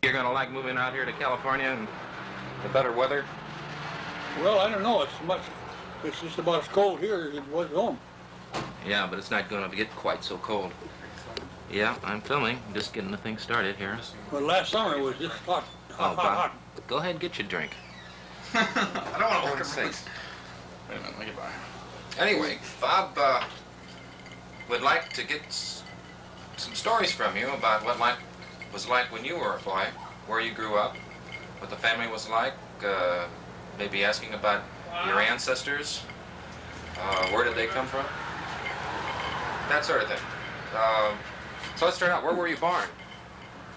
you're going to like moving out here to California and the better weather? Well, I don't know. It's just about as cold here as it was at home. Yeah, but it's not going to get quite so cold. Yeah, I'm filming. Just getting the thing started here. But last summer it was just hot. Hot. Go ahead and get your drink. I don't want to look at Sakes. Wait a minute, let me get by. Anyway, Bob would like to get some stories from you about what life was like when you were a boy, where you grew up, what the family was like, maybe asking about your ancestors, where did they come from, that sort of thing. So let's start out. Where were you born?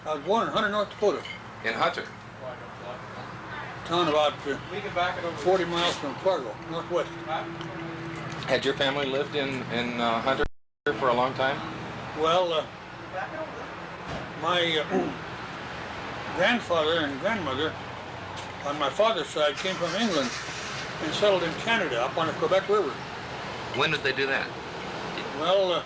I was born in Hunter, North Dakota. In Hunter. Town about 40 miles from Fargo, northwest. Had your family lived in Hunter for a long time? Well, my grandfather and grandmother on my father's side came from England and settled in Canada up on the Quebec River. When did they do that? Well,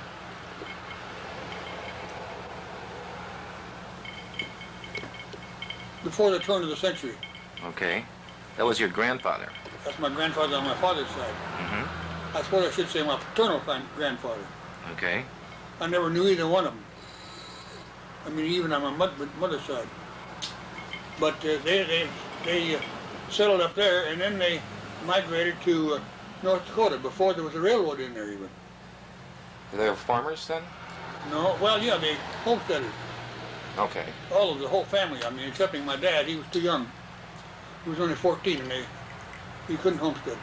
before the turn of the century. Okay. That was your grandfather. That's my grandfather on my father's side. Mm-hmm. I suppose I should say my paternal grandfather. Okay. I never knew either one of them. I mean, even on my mother's side. But they settled up there, and then they migrated to North Dakota before there was a railroad in there even. They were farmers then? No, well, yeah, they homesteaded. Okay. All of the whole family, I mean, excepting my dad. He was too young. He was only 14, and he couldn't homestead.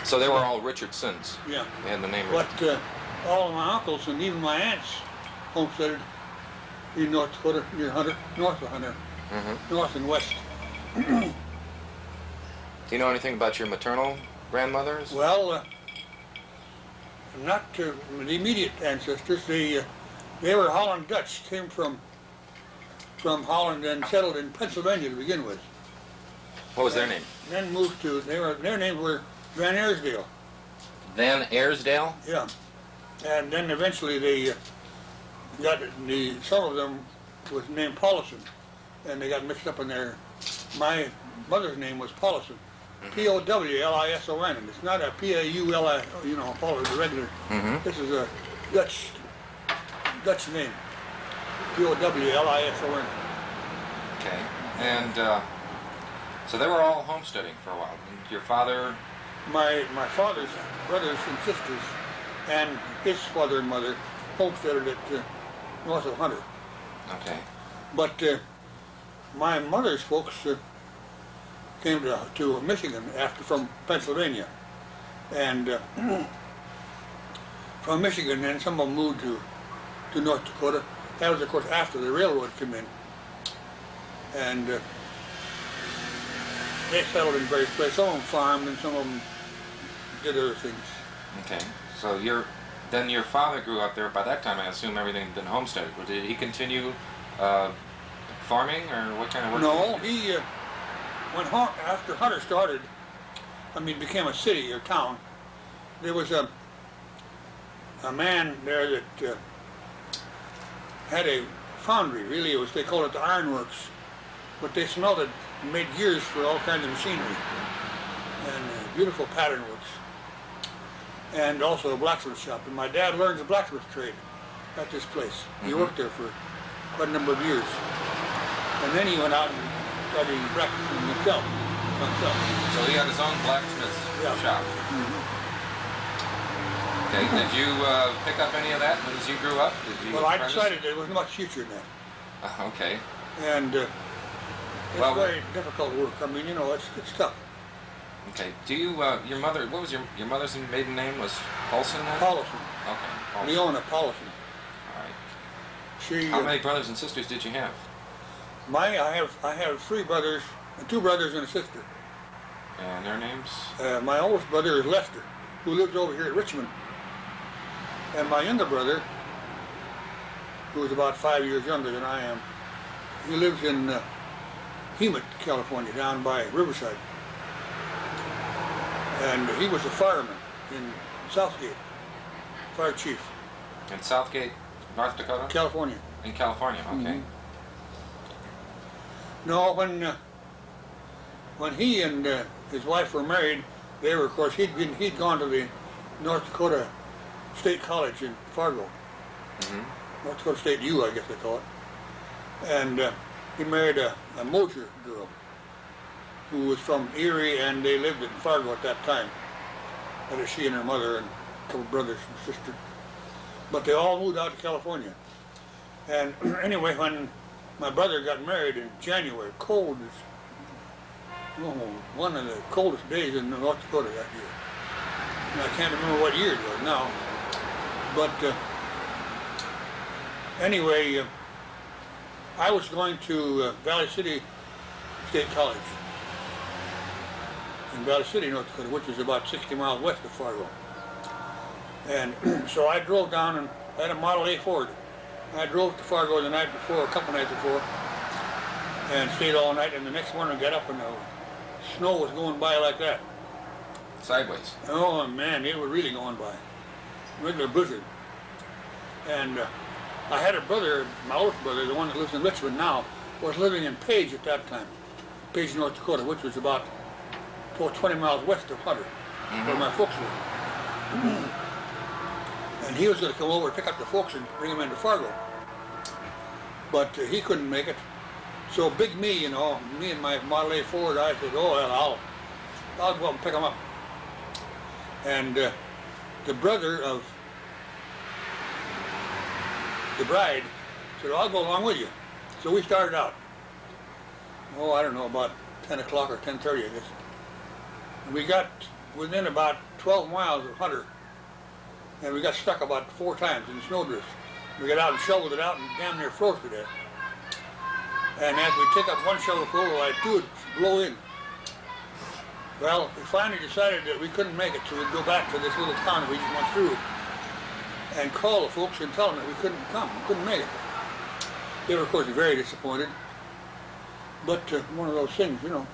So they were all Richardsons? Yeah. They had the name But Richardson. all of my uncles and even my aunts homesteaded in North Dakota, near Hunter, north of Hunter, north and west. Do you know anything about your maternal grandmothers? Well, not the immediate ancestors. They were Holland Dutch, came from Holland and settled in Pennsylvania to begin with. What was their name? Then moved to, their names were Van Arsdale. Van Arsdale? Yeah. And then eventually they got, some of them was named Paulison, and they got mixed up in there. My mother's name was Paulison. P-O-W-L-I-S-O-N, and it's not a P-A-U-L-I, Paul is a regular. This is a Dutch name. P-O-W-L-I-S-O-N. Okay. And so they were all homesteading for a while. And your father? My father's brothers and sisters and his father and mother homesteaded at north of Hunter. Okay. But my mother's folks came to Michigan from Pennsylvania, and from Michigan, then some of them moved to North Dakota. That was, of course, after the railroad came in, and they settled in various places. Some of them farmed, and some of them did other things. Okay. So then your father grew up there. By that time, I assume everything had been homesteaded. Did he continue farming, or what kind of work? No, he after Hunter started, became a city or town. There was a man there that had a foundry. Really, they called it the Iron Works, but they smelted and made gears for all kinds of machinery and beautiful pattern works, and also a blacksmith shop. And my dad learned the blacksmith trade at this place. He worked there for quite a number of years, and then he went out and started practicing himself. So he had his own blacksmith shop. Okay. Did you pick up any of that as you grew up? Well, I decided there was much future in that. Okay. And it's very difficult work. It's tough. Okay. Do you, your mother, what was your mother's maiden name? Was Paulson? Paulson. Okay. Paulson. Leona Paulson. All right. How many brothers and sisters did you have? I have 3 brothers, 2 brothers and a sister. And their names? My oldest brother is Lester, who lives over here at Richmond. And my younger brother, who is about 5 years younger than I am, he lives in Hemet, California, down by Riverside. And he was a fireman in Southgate, fire chief. In Southgate, North Dakota? California. In California, okay. No, when he and his wife were married, they were, of course, he'd gone to the North Dakota State College in Fargo. Mm-hmm. North Dakota State U, I guess they call it. And he married a Mosier girl who was from Erie, and they lived in Fargo at that time. That is, she and her mother and a couple brothers and sisters. But they all moved out to California. And anyway, when my brother got married in January, cold as one of the coldest days in North Dakota that year. And I can't remember what year it was now. But anyway, I was going to Valley City State College in Valley City, North Dakota, which is about 60 miles west of Fargo. And so I drove down and had a Model A Ford. I drove to Fargo the night before, a couple nights before, and stayed all night, and the next morning I got up and the snow was going by like that. Sideways. Oh man, it was really going by. Regular blizzard. And I had a brother, my oldest brother, the one that lives in Richmond now, was living in Page at that time. Page, North Dakota, which was about 20 miles west of Hunter, where my folks were. And he was going to come over and pick up the folks and bring them into Fargo. But he couldn't make it. So big me, you know, me and my Model A Ford, I said, oh, well, I'll go up and pick them up. And the brother of the bride said, I'll go along with you. So we started out. Oh, I don't know, about 10 o'clock or 10:30, I guess. And we got within about 12 miles of Hunter, and we got stuck about 4 times in the snowdrifts. We got out and shoveled it out and damn near froze to death. And as we take up one shovelful, like, two would blow in. Well, we finally decided that we couldn't make it, so we'd go back to this little town that we just went through and call the folks and tell them that we couldn't come, we couldn't make it. They were, of course, very disappointed. But one of those things, you know.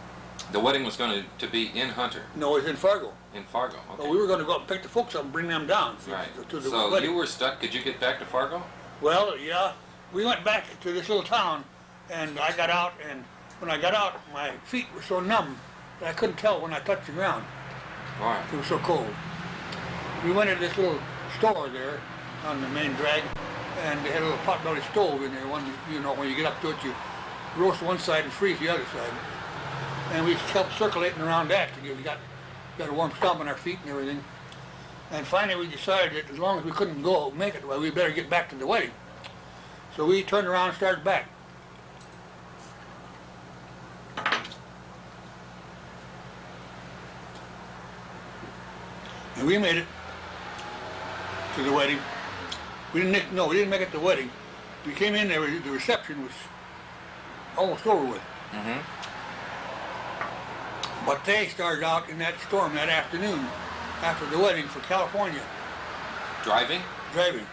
The wedding was going to be in Hunter. No, it was in Fargo. In Fargo, okay. But we were going to go up and pick the folks up and bring them down. Right. To the So wedding. you were stuck. Could you get back to Fargo? Well, yeah. We went back to this little town, and I got out, and when I got out, my feet were so numb that I couldn't tell when I touched the ground. All right. It was so cold. We went into this little store there on the main drag, and they had a little pot-belly stove in there. One, you know, when you get up to it, you roast one side and freeze the other side. And we kept circulating around that to get, we got a warm stomp on our feet and everything. And finally we decided that as long as we couldn't make it, well, we better get back to the wedding. So we turned around and started back. And we made it to the wedding. We didn't make it to the wedding. We came in there, the reception was almost over with. Mm-hmm. But they started out in that storm that afternoon after the wedding for California. Driving? Driving.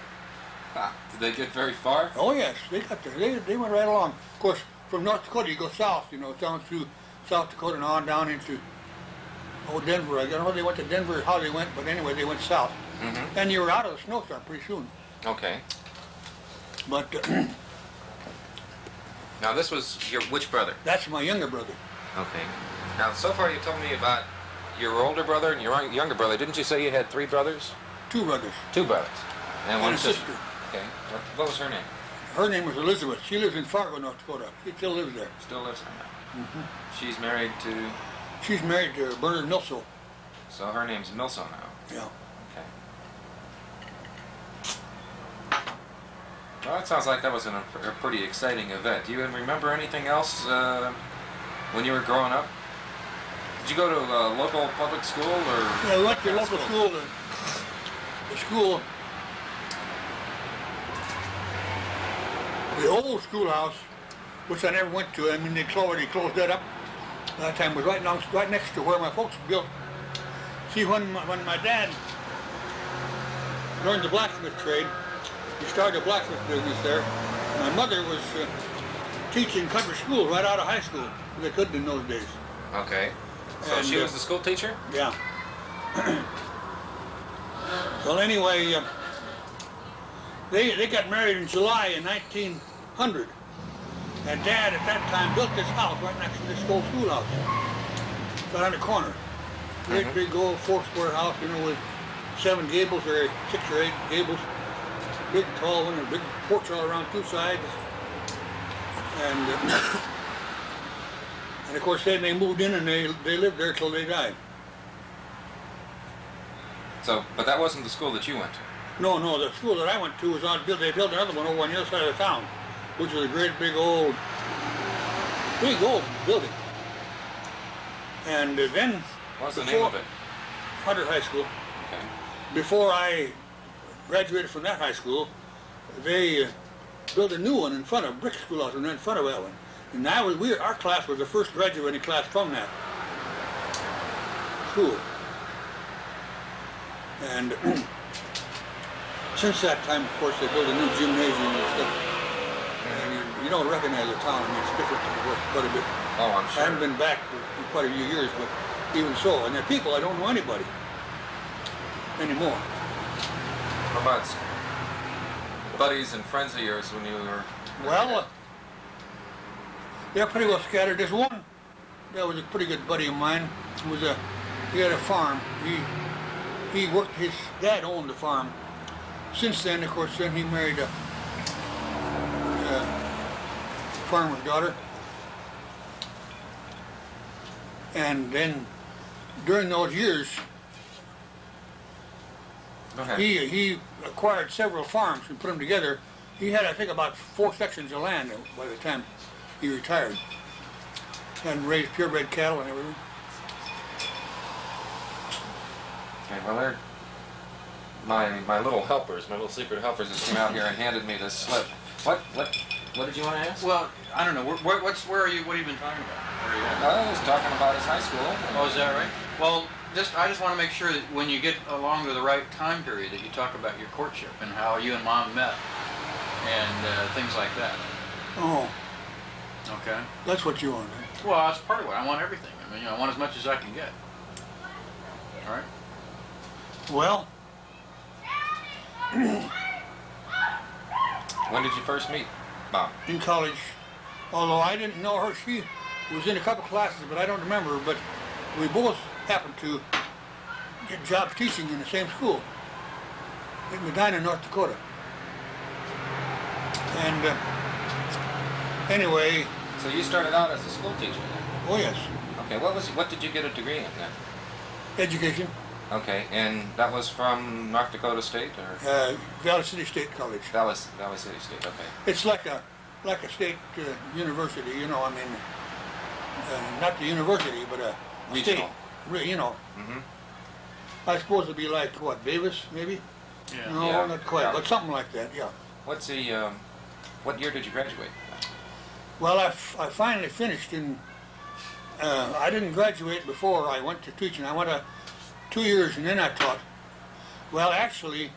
Ah, did they get very far? Oh yes, they got there. They went right along. Of course, from North Dakota you go south, you know, down through South Dakota and on down into Denver. I don't know if they went to Denver or how they went, but anyway, they went south. Mm-hmm. And you were out of the snowstorm pretty soon. Okay. But Now this was your which brother? that's my younger brother. Okay. Now so far you told me about your older brother and your younger brother. Didn't you say you had 3 brothers? 2 brothers. 2 brothers. And one a sister. Okay. What was her name? Her name was Elizabeth. She lives in Fargo, North Dakota. She still lives there. Still lives there now. Mm-hmm. She's married to... She's married to Bernard Milso. So her name's Milso now. Yeah. Okay. Well, that sounds like that was a pretty exciting event. Do you remember anything else when you were growing up? Did you go to a local public school or? Yeah, we went to local school. The school, the old schoolhouse, which I never went to. I mean, they closed that up. That time was right next to where my folks built. See, when my dad learned the blacksmith trade, he started a blacksmith business there. My mother was teaching country school right out of high school. They couldn't in those days. Okay. So And, she was the school teacher? Yeah. Well, anyway, they got married in July in 1900, And Dad at that time built this house right next to this old schoolhouse. Right on the corner. Great big old 4-square house, you know, with 7 gables or 6 or 8 gables. Big tall one, and a big porch all around 2 sides. And of course then they moved in and they lived there till they died. So, but that wasn't the school that you went to. No, the school that I went to was on they built another one over on the other side of the town, which was a great big old building. And then What's the name of it? Hunter High School. Okay. Before I graduated from that high school, they built a new one in front of brick schoolhouse and in front of that one. And our class was the first graduating class from that school. And since that time, of course, they built a new gymnasium and stuff. And you don't recognize the town. I mean, it's different quite a bit. Oh, I'm I sure. haven't been back for quite a few years, but even so. And the people, I don't know anybody anymore. How about buddies and friends of yours when you were... Well, they're pretty well scattered. There's one that was a pretty good buddy of mine. He had a farm. He worked, his dad owned the farm. Since then, of course, then he married a farmer's daughter. And then during those years, he acquired several farms and put them together. He had, I think, about 4 sections of land by the time he retired, and raised purebred cattle and everything. Okay, well, they're my little helpers, my little secret helpers just came out here and handed me this slip. What did you want to ask? Well, I don't know. Where are you? What have you been talking about? Where are you at? I was talking about his high school. Oh, is that right? Well, I just want to make sure that when you get along to the right time period, that you talk about your courtship and how you and Mom met and things like that. Oh, Okay. that's what you want. Well, that's part of it. I want everything. I mean, I want as much as I can get. All right. Well, When did you first meet Mom? in college, although I didn't know her, she was in a couple classes, but I don't remember her, but we both happened to get jobs teaching in the same school in Medina, North Dakota. And anyway, So you started out as a school teacher then? oh yes, Okay, what did you get a degree in then? education, Okay, and that was from North Dakota State or Valley City State College. Valley City State? Okay. It's like a state university, you know. I mean, not the university, but a Regional. state, you know. Mm-hmm. I suppose it'd be like what, Davis, maybe? Yeah. No, Yeah, not quite, yeah. but something like that. Yeah. What year did you graduate? Well, I finally finished in. I didn't graduate before I went to teaching. I went 2 years and then I taught. Well, actually,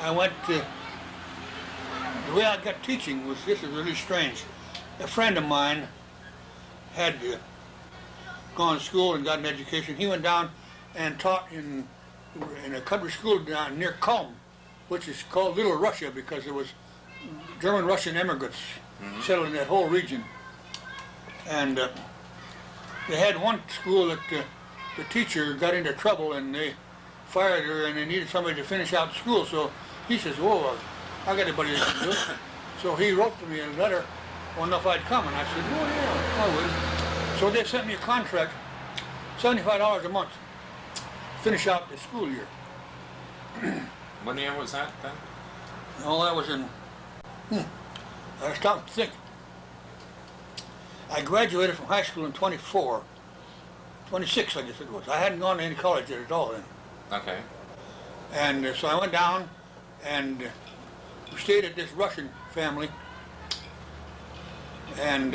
I went to. The way I got teaching was, this is really strange. A friend of mine had gone to school and got an education. He went down and taught in a country school down near Culm, which is called Little Russia because there was German-Russian immigrants settled in that whole region. And they had one school that the teacher got into trouble and they fired her and they needed somebody to finish out the school. So he says, "Oh, I got anybody that can do it." So he wrote to me a letter, wanted to know if I'd come, and I said, "Oh yeah, I would." So they sent me a contract, $75 a month, finish out the school year. What year was that then? No, that was in. I was starting to think. I graduated from high school in 26, I guess it was. I hadn't gone to any college yet at all then. Okay. And so I went down and we stayed at this Russian family. And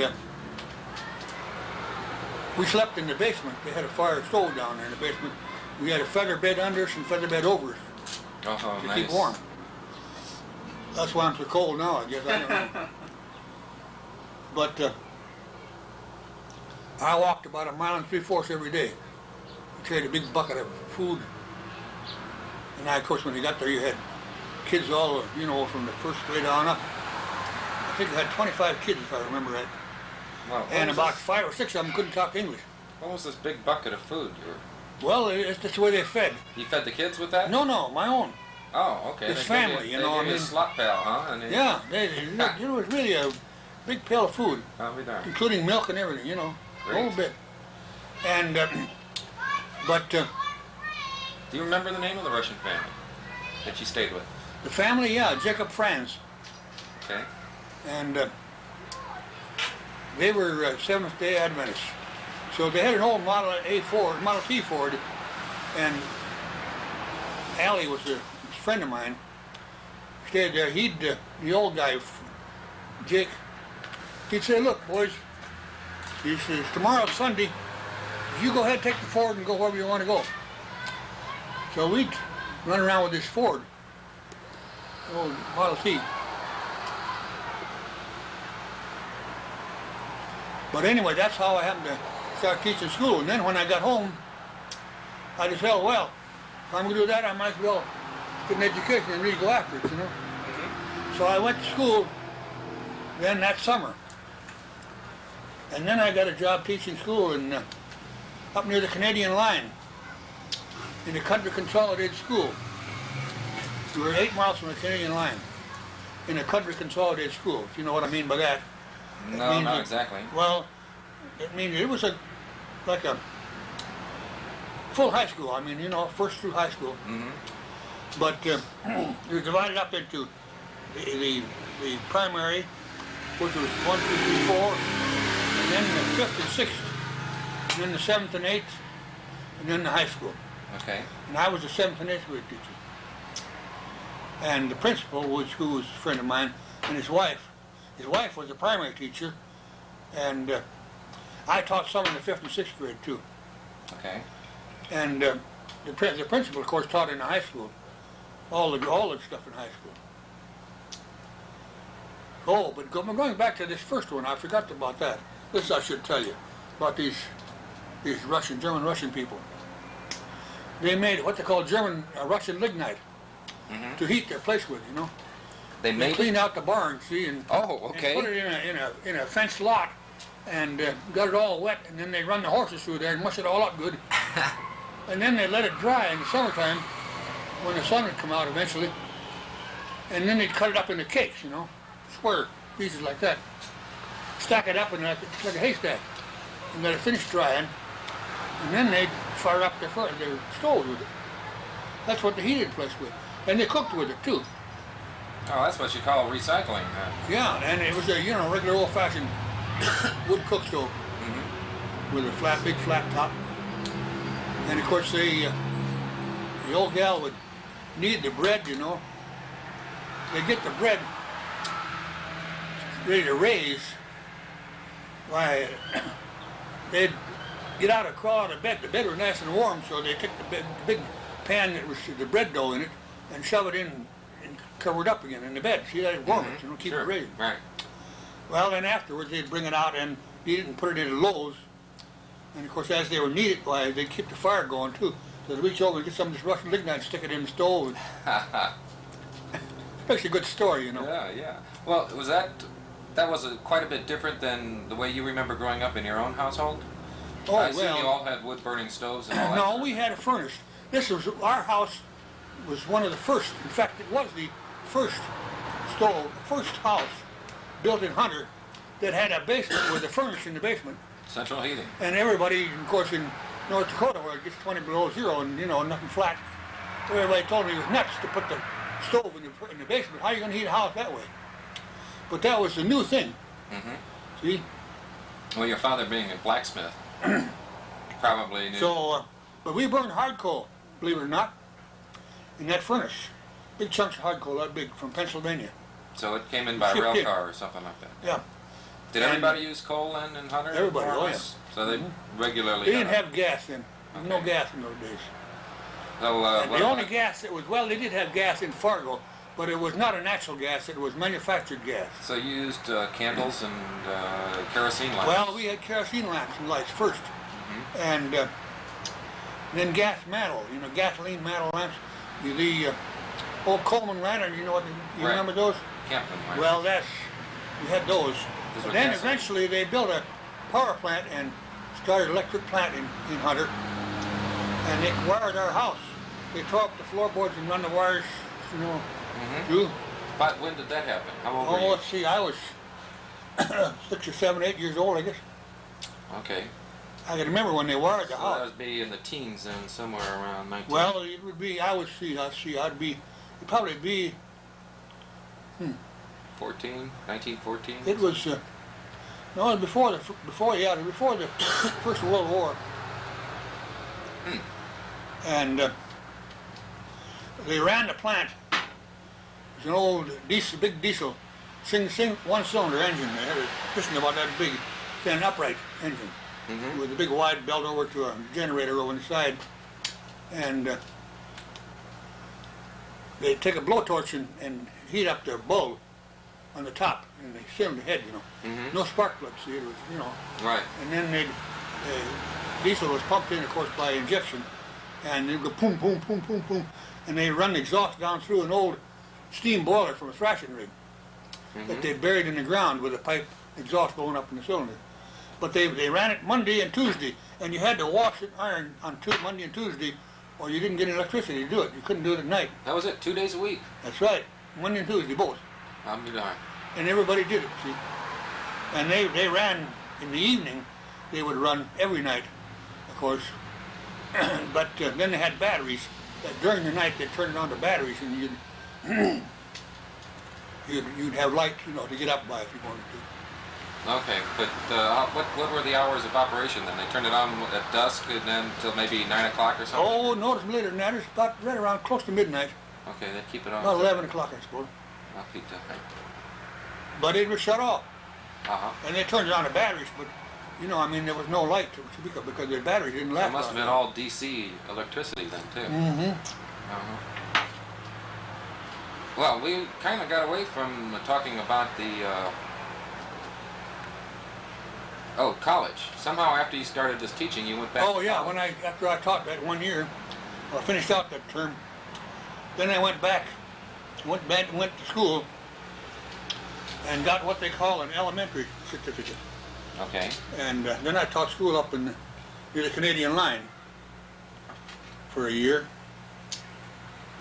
we slept in the basement. They had a fire stove down there in the basement. We had a feather bed under us and feather bed over us Oh, to nice. keep warm. That's why I'm so cold now, I guess. I don't know. But I walked about 1 3/4 miles every day. I carried a big bucket of food. And of course, when you got there, you had kids all, you know, from the first grade on up. think I had 25 kids, if I remember right. Well, And about 5 or 6 of them couldn't talk English. what was this big bucket of food you were? Well, it's just the way they fed. You fed the kids with that? No, my own. Oh, okay. His They family, gave you they know, gave I you a mean- slop pail, huh? And Yeah, it was really a big pail of food, I'll be darned. including milk and everything, you know, a Great. whole bit. And, Do you remember the name of the Russian family that you stayed with? the family, yeah, Jacob Franz. Okay. And they were Seventh-day Adventists. So they had an old Model T Ford, and Allie was a friend of mine. Stayed there. The old guy, Jake, he'd say, "Look, boys," he says, "tomorrow's Sunday. You go ahead, take the Ford, and go wherever you want to go." So we'd run around with this Ford, old Model T. But anyway, that's how I happened to start teaching school. And then when I got home, I just felt, well, if I'm going to do that, I might as well get an education and really go after it, you know. So I went to school then that summer. And then I got a job teaching school up near the Canadian line in a country consolidated school. We were 8 miles from the Canadian line in a country consolidated school, if you know what I mean by that. No, means not that- exactly. Well, it means it was like a full high school. I mean, you know, first through high school. Mm-hmm. But it was divided up into the primary, which was 1, 2, 3, 4, and then the 5th and 6th, and then the 7th and 8th, and then the high school. Okay. And I was a 7th and 8th grade teacher. And the principal, who was a friend of mine, and his wife was a primary teacher, and I taught some in the 5th and 6th grade too. Okay. And the principal, of course, taught in the high school, all the stuff in high school. Oh, but going back to this first one, I forgot about that. This I should tell you about these German Russian people. They made what they call Russian lignite Mm-hmm. to heat their place with, you know. They They made it? cleaned out the barn, see, and, Oh, and okay. put it in a fenced lot, and got it all wet, and then they run the horses through there and mush it all up good, and then they let it dry in the summertime when the sun would come out eventually, and then they'd cut it up into cakes, you know, square pieces like that, stack it up in like a haystack, and let it finish drying, and then they'd fire up their stove with it. That's what they heated the place with. And they cooked with it too. Oh, that's what you call recycling. Yeah, and it was a regular old-fashioned wood cook stove Mm-hmm. with a big flat top. And of course, the old gal would knead the bread, you know. They'd get the bread ready to raise. Why, they'd crawl out of bed. The bed was nice and warm, so they took the big pan that was the bread dough in it and shove it in and cover it up again in the bed. See, that warm it, you know, keep Sure. it raised. Right. Well, then afterwards they'd bring it out and knead it and put it into loaves. And of course, as they were kneaded, why, they'd keep the fire going too. So they'd reach over and get some of this Russian lignite and stick it in the stove. Makes a good story, you know. Yeah, yeah. Well, that was quite a bit different than the way you remember growing up in your own household? Oh, I assume well. you all had wood-burning stoves and all that. No, we had a furnace. Our house was one of the first. In fact, it was the first house built in Hunter that had a basement with a furnace in the basement. Central heating. And everybody, of course, in North Dakota, where it gets 20 below zero and, you know, nothing flat, everybody told me it was nuts to put the stove in the basement. How are you going to heat a house that way? But that was the new thing. Mm-hmm. See? Well, your father being a blacksmith probably knew. So, but we burned hard coal, believe it or not, in that furnace. Big chunks of hard coal, that big, from Pennsylvania. So it came in by Shipped rail in. car or something like that. Yeah. Did And- everybody use coal then in Hunter? Everybody, more or oh, less? So they regularly They didn't got have gas then. There was no Okay. gas in those days. So, And what the only about- gas that was, well, they did have gas in Fargo, but it was not a natural gas, it was manufactured gas. So you used candles and kerosene lamps? Well, we had kerosene lamps and lights first, and then gas mantle, gasoline mantle lamps. The old Coleman lantern, you know what, you Right. remember those? Camping lamps. Well, We had those. Those But were then gas. eventually they built a power plant and started an electric plant in Hunter. And they wired our house. They tore up the floorboards and run the wires, you know, through. But when did that happen? How old were Oh, you? let's see, I was 6 or 7, 8 years old, I guess. Okay. I can remember when they wired the So house. that would be in the teens then, somewhere around 19. Well, it would be, I'd be, it'd probably be, 14, 1914? it was, no, it was before the First World War. And they ran the plant. It was an old diesel, big diesel, one-cylinder engine. They had a piston about that big, an upright engine with a big wide belt over to a generator over the side. And they'd take a blowtorch and heat up the bulb on the top, and they cylinder head, you know. No spark plugs, see, it was, you know. Right. And then diesel was pumped in, of course, by injection, and it would go boom, boom, boom, boom, boom, and they run the exhaust down through an old steam boiler from a thrashing rig that they buried in the ground with a pipe exhaust going up in the cylinder. But they ran it Monday and Tuesday, and you had to wash it iron on Monday and Tuesday, or you didn't get any electricity to do it. You couldn't do it at night. That was it, 2 days a week. That's right, Monday and Tuesday, both. I'm darned. And everybody did it, see. And they ran in the evening. They would run every night, of course. But then they had batteries. That during the night they'd turn it on to batteries, and you'd have light, you know, to get up by if you wanted to. Okay, but what were the hours of operation then? They turned it on at dusk and then till maybe 9 o'clock or something? Oh, no, it's later than that. It's about right around close to midnight. Okay, they keep it on. About 11 o'clock, I suppose. I'll keep that. But it was shut off. Uh-huh. And they turned it on to batteries, but, you know, I mean, there was no light to speak of because the batteries didn't last. It must have been all DC electricity then, too. Uh-huh. Well, we kind of got away from talking about the, college. Somehow after you started this teaching, you went back Oh, to yeah, college. after I taught that 1 year, I finished out that term, then I went back to school and got what they call an elementary certificate. Okay. And then I taught school up near the Canadian line for a year.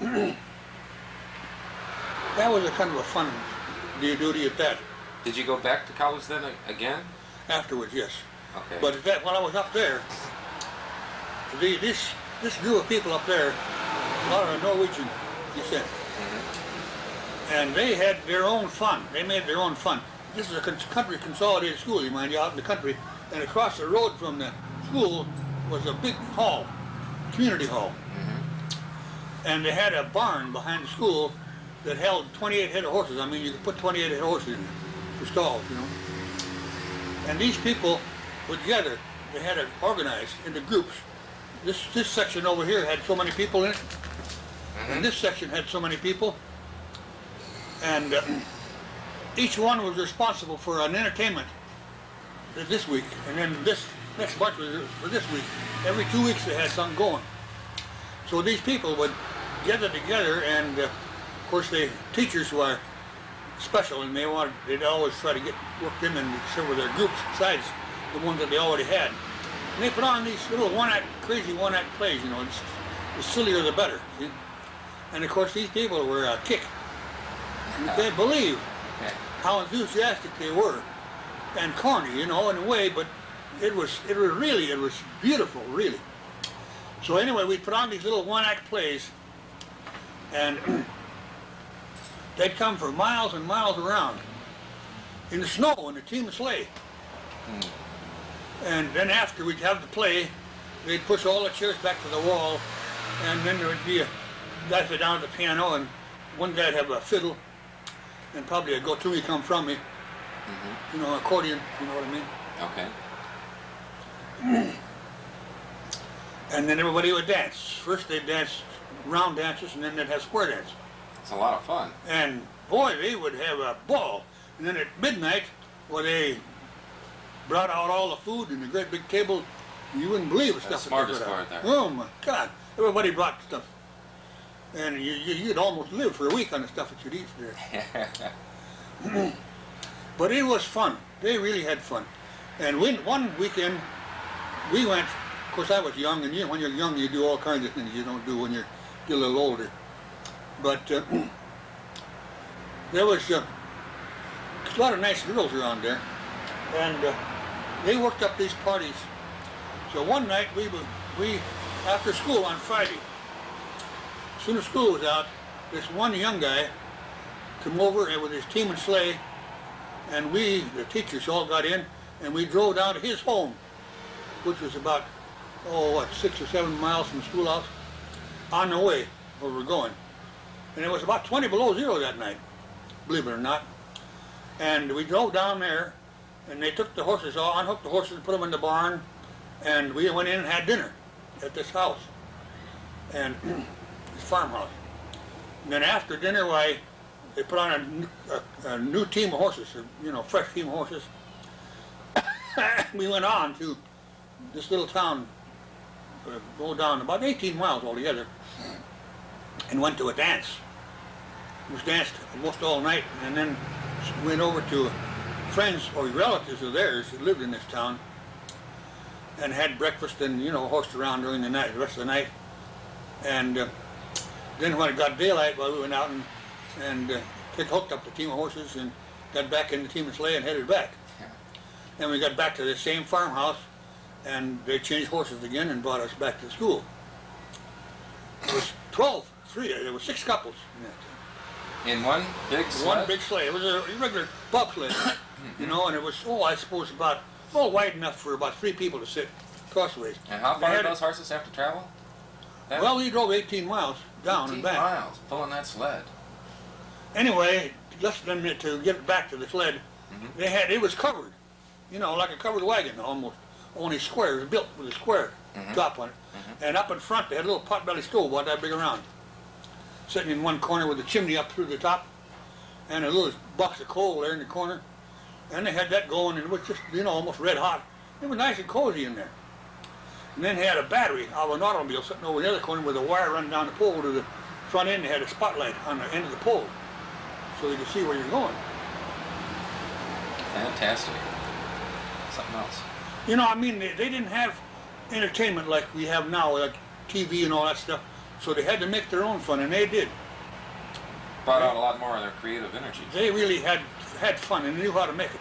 That was a kind of a fun duty at that. Did you go back to college then again? Afterwards, yes. Okay. But while I was up there, this group of people up there, a lot of Norwegian descent, and they had their own fun. They made their own fun. This is a country consolidated school, you mind you, out in the country, and across the road from the school was a big hall, community hall. And they had a barn behind the school that held 28 head of horses. I mean, you could put 28 head of horses in there for stalls, you know. And these people were together. They had it organized into groups. This section over here had so many people in it, and this section had so many people. And each one was responsible for an entertainment this week, and then this next bunch was for this week. Every 2 weeks they had something going. So these people would gather together, and of course the teachers were special, and they'd always try to get worked in and some of their groups besides the ones that they already had. And they put on these little crazy one-act plays, you know. The sillier the better, see? And of course these people were a kick. You can't believe how enthusiastic they were, and corny, you know, in a way, but it was beautiful, really. So anyway, we put on these little one-act plays, and they'd come for miles and miles around in the snow in a team sleigh. And then after we'd have the play, they'd push all the chairs back to the wall, and then there would be a guy sit down at the piano, and one guy'd have a fiddle, and probably a go-to come from me, you know, accordion, you know what I mean? And then everybody would dance. First they'd dance round dances, and then they'd have square dance. It's a lot of fun. And boy, they would have a ball. And then at midnight, well, they brought out all the food in a great big table. You wouldn't believe the stuff that they brought out. There. Oh my God! Everybody brought stuff, and you'd almost live for a week on the stuff that you'd eat there. But it was fun. They really had fun. And one weekend, we went, of course I was young, and when you're young you do all kinds of things you don't do when you're a little older. But there was a lot of nice girls around there, and they worked up these parties. So one night we after school on Friday, as soon as school was out, this one young guy come over and with his team and sleigh, and we, the teachers, all got in, and we drove down to his home, which was about, 6 or 7 miles from the schoolhouse, on the way where we're going. And it was about 20 below zero that night, believe it or not. And we drove down there, and they took the horses, unhooked the horses, put them in the barn, and we went in and had dinner at this house, and this farmhouse. And then after dinner, they put on a new team of horses, fresh team of horses. We went on to this little town, go down about 18 miles altogether, and went to a dance. It was danced almost all night, and then went over to friends or relatives of theirs who lived in this town, and had breakfast and horsed around during the night, the rest of the night. And then when it got daylight, we went out and hooked up the team of horses and got back in the team and sleigh and headed back. And we got back to the same farmhouse, and they changed horses again and brought us back to school. It was 3, there were 6 couples in that thing. In one big sled? One big sleigh. It was a regular bobsled, and it was, I suppose about, wide enough for about 3 people to sit crossways. And how far did those horses have to travel? Well, we drove 18 miles down and back. 18 miles, pulling that sled. Anyway, to get back to the sled, it was covered, like a covered wagon almost, only square. It was built with a square top on it. And up in front, they had a little potbelly stove about that big around, sitting in one corner with a chimney up through the top, and a little box of coal there in the corner. And they had that going, and it was just, almost red hot. It was nice and cozy in there. And then they had a battery of an automobile sitting over the other corner with a wire running down the pole to the front end. They had a spotlight on the end of the pole, so you could see where you're going. Fantastic. Something else. They didn't have entertainment like we have now, like TV and all that stuff, so they had to make their own fun, and they did. Brought out a lot more of their creative energy. They really had fun and knew how to make it,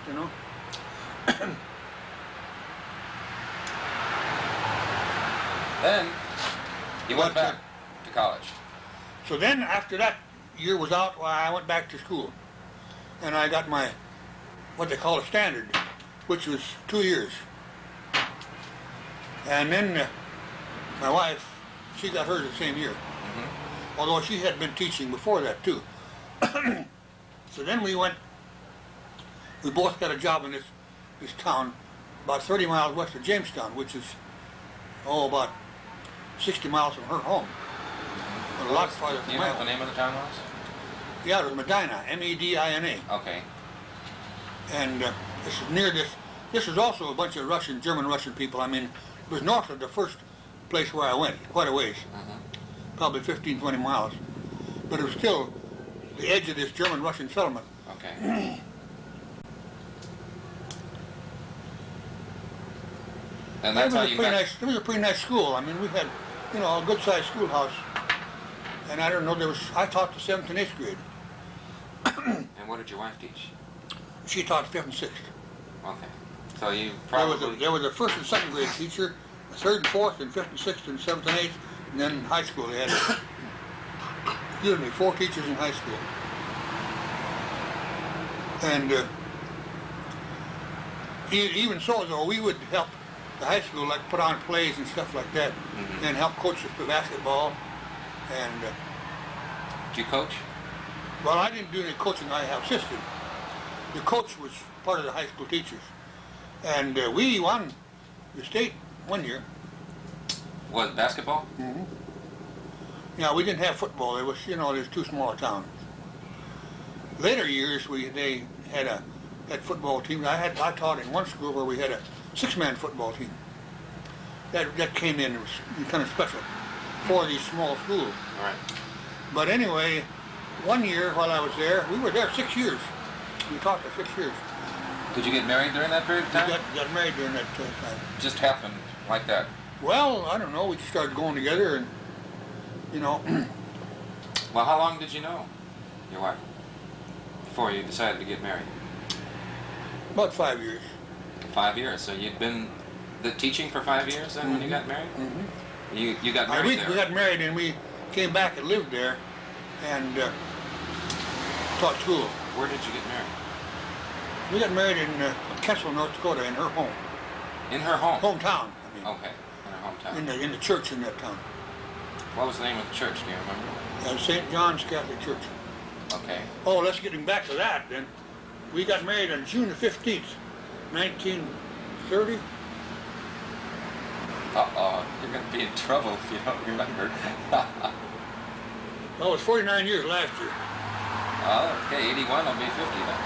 Then you went back to college. So then, after that year was out, I went back to school, and I got my, what they call a standard, which was 2 years. And then my wife, she got hers the same year, although she had been teaching before that too. So then we both got a job in this town about 30 miles west of Jamestown, which is about 60 miles from her home. But a lot farther from you know what the name of the town was? Yeah, it was Medina, Medina. Okay. And this is near this. This is also a bunch of German Russian people. It was north of the first place where I went, quite a ways, probably 15, 20 miles. But it was still the edge of this German Russian settlement. Okay. And that's how you met. It was a pretty nice school. We had, a good-sized schoolhouse. And I don't know, I taught the 7th and 8th grade. And what did your wife teach? She taught 5th and 6th. Okay. So you probably... There was a 1st and 2nd grade teacher, a 3rd and 4th, and 5th and 6th, and 7th and 8th, and then in high school they had, 4 teachers in high school. And even so, though, we would help the high school, like put on plays and stuff like that, and help coach the basketball. And did you coach? Well, I didn't do any coaching. I assisted. The coach was part of the high school teachers, and we won the state one year. Was basketball? Yeah, we didn't have football. It was, there's too small a town. Later years, they had football teams. I taught in one school where we had a 6-man football team. That came in. It was kind of special for these small schools. All right. But anyway, one year while I was there, we were there 6 years. We taught for 6 years. Did you get married during that period of We time? got married during that time. Just happened like that. Well, I don't know. We just started going together, and you know, Well, how long did you know your wife before you decided to get married? about 5 years. 5 years. So you'd been teaching for 5 years then when you got married? Mm-hmm. You got married there? We got married, and we came back and lived there, and taught school. Where did you get married? We got married in Kessel, North Dakota, in her home. In her home? Hometown, I mean. Okay, in her hometown. In the church in that town. What was the name of the church, do you remember? St. John's Catholic Church. Okay. Oh, let's get back to that then. We got married on June the 15th, 1930. Uh-oh, you're going to be in trouble if you don't remember. Well, it was 49 years last year. Oh, okay, 81 will be 50 then.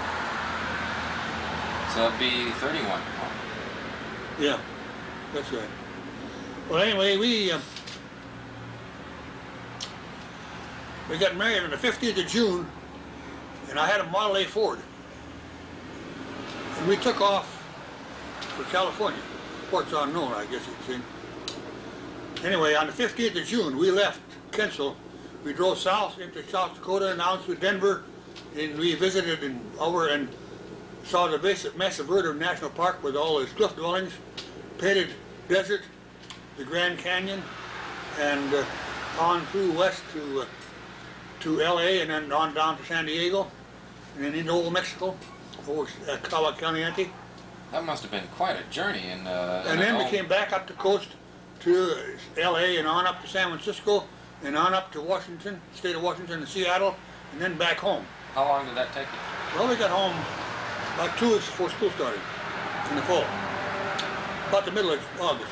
So it'll be 31. Yeah, that's right. Well, anyway, we got married on the 15th of June, and I had a Model A Ford. And we took off for California. Ports unknown, I guess you'd say. Anyway, on the 15th of June, we left Kensel. We drove south into South Dakota and out to Denver, and we visited over and saw the Mesa Verde National Park with all its cliff dwellings, painted desert, the Grand Canyon, and on through west to L.A. and then on down to San Diego, and then into Old Mexico, over Caliente. That must have been quite a journey. And then we came back up the coast to L.A. and on up to San Francisco and on up to Washington, state of Washington, and Seattle, and then back home. How long did that take you? Well, we got home about 2 weeks before school started in the fall, about the middle of August.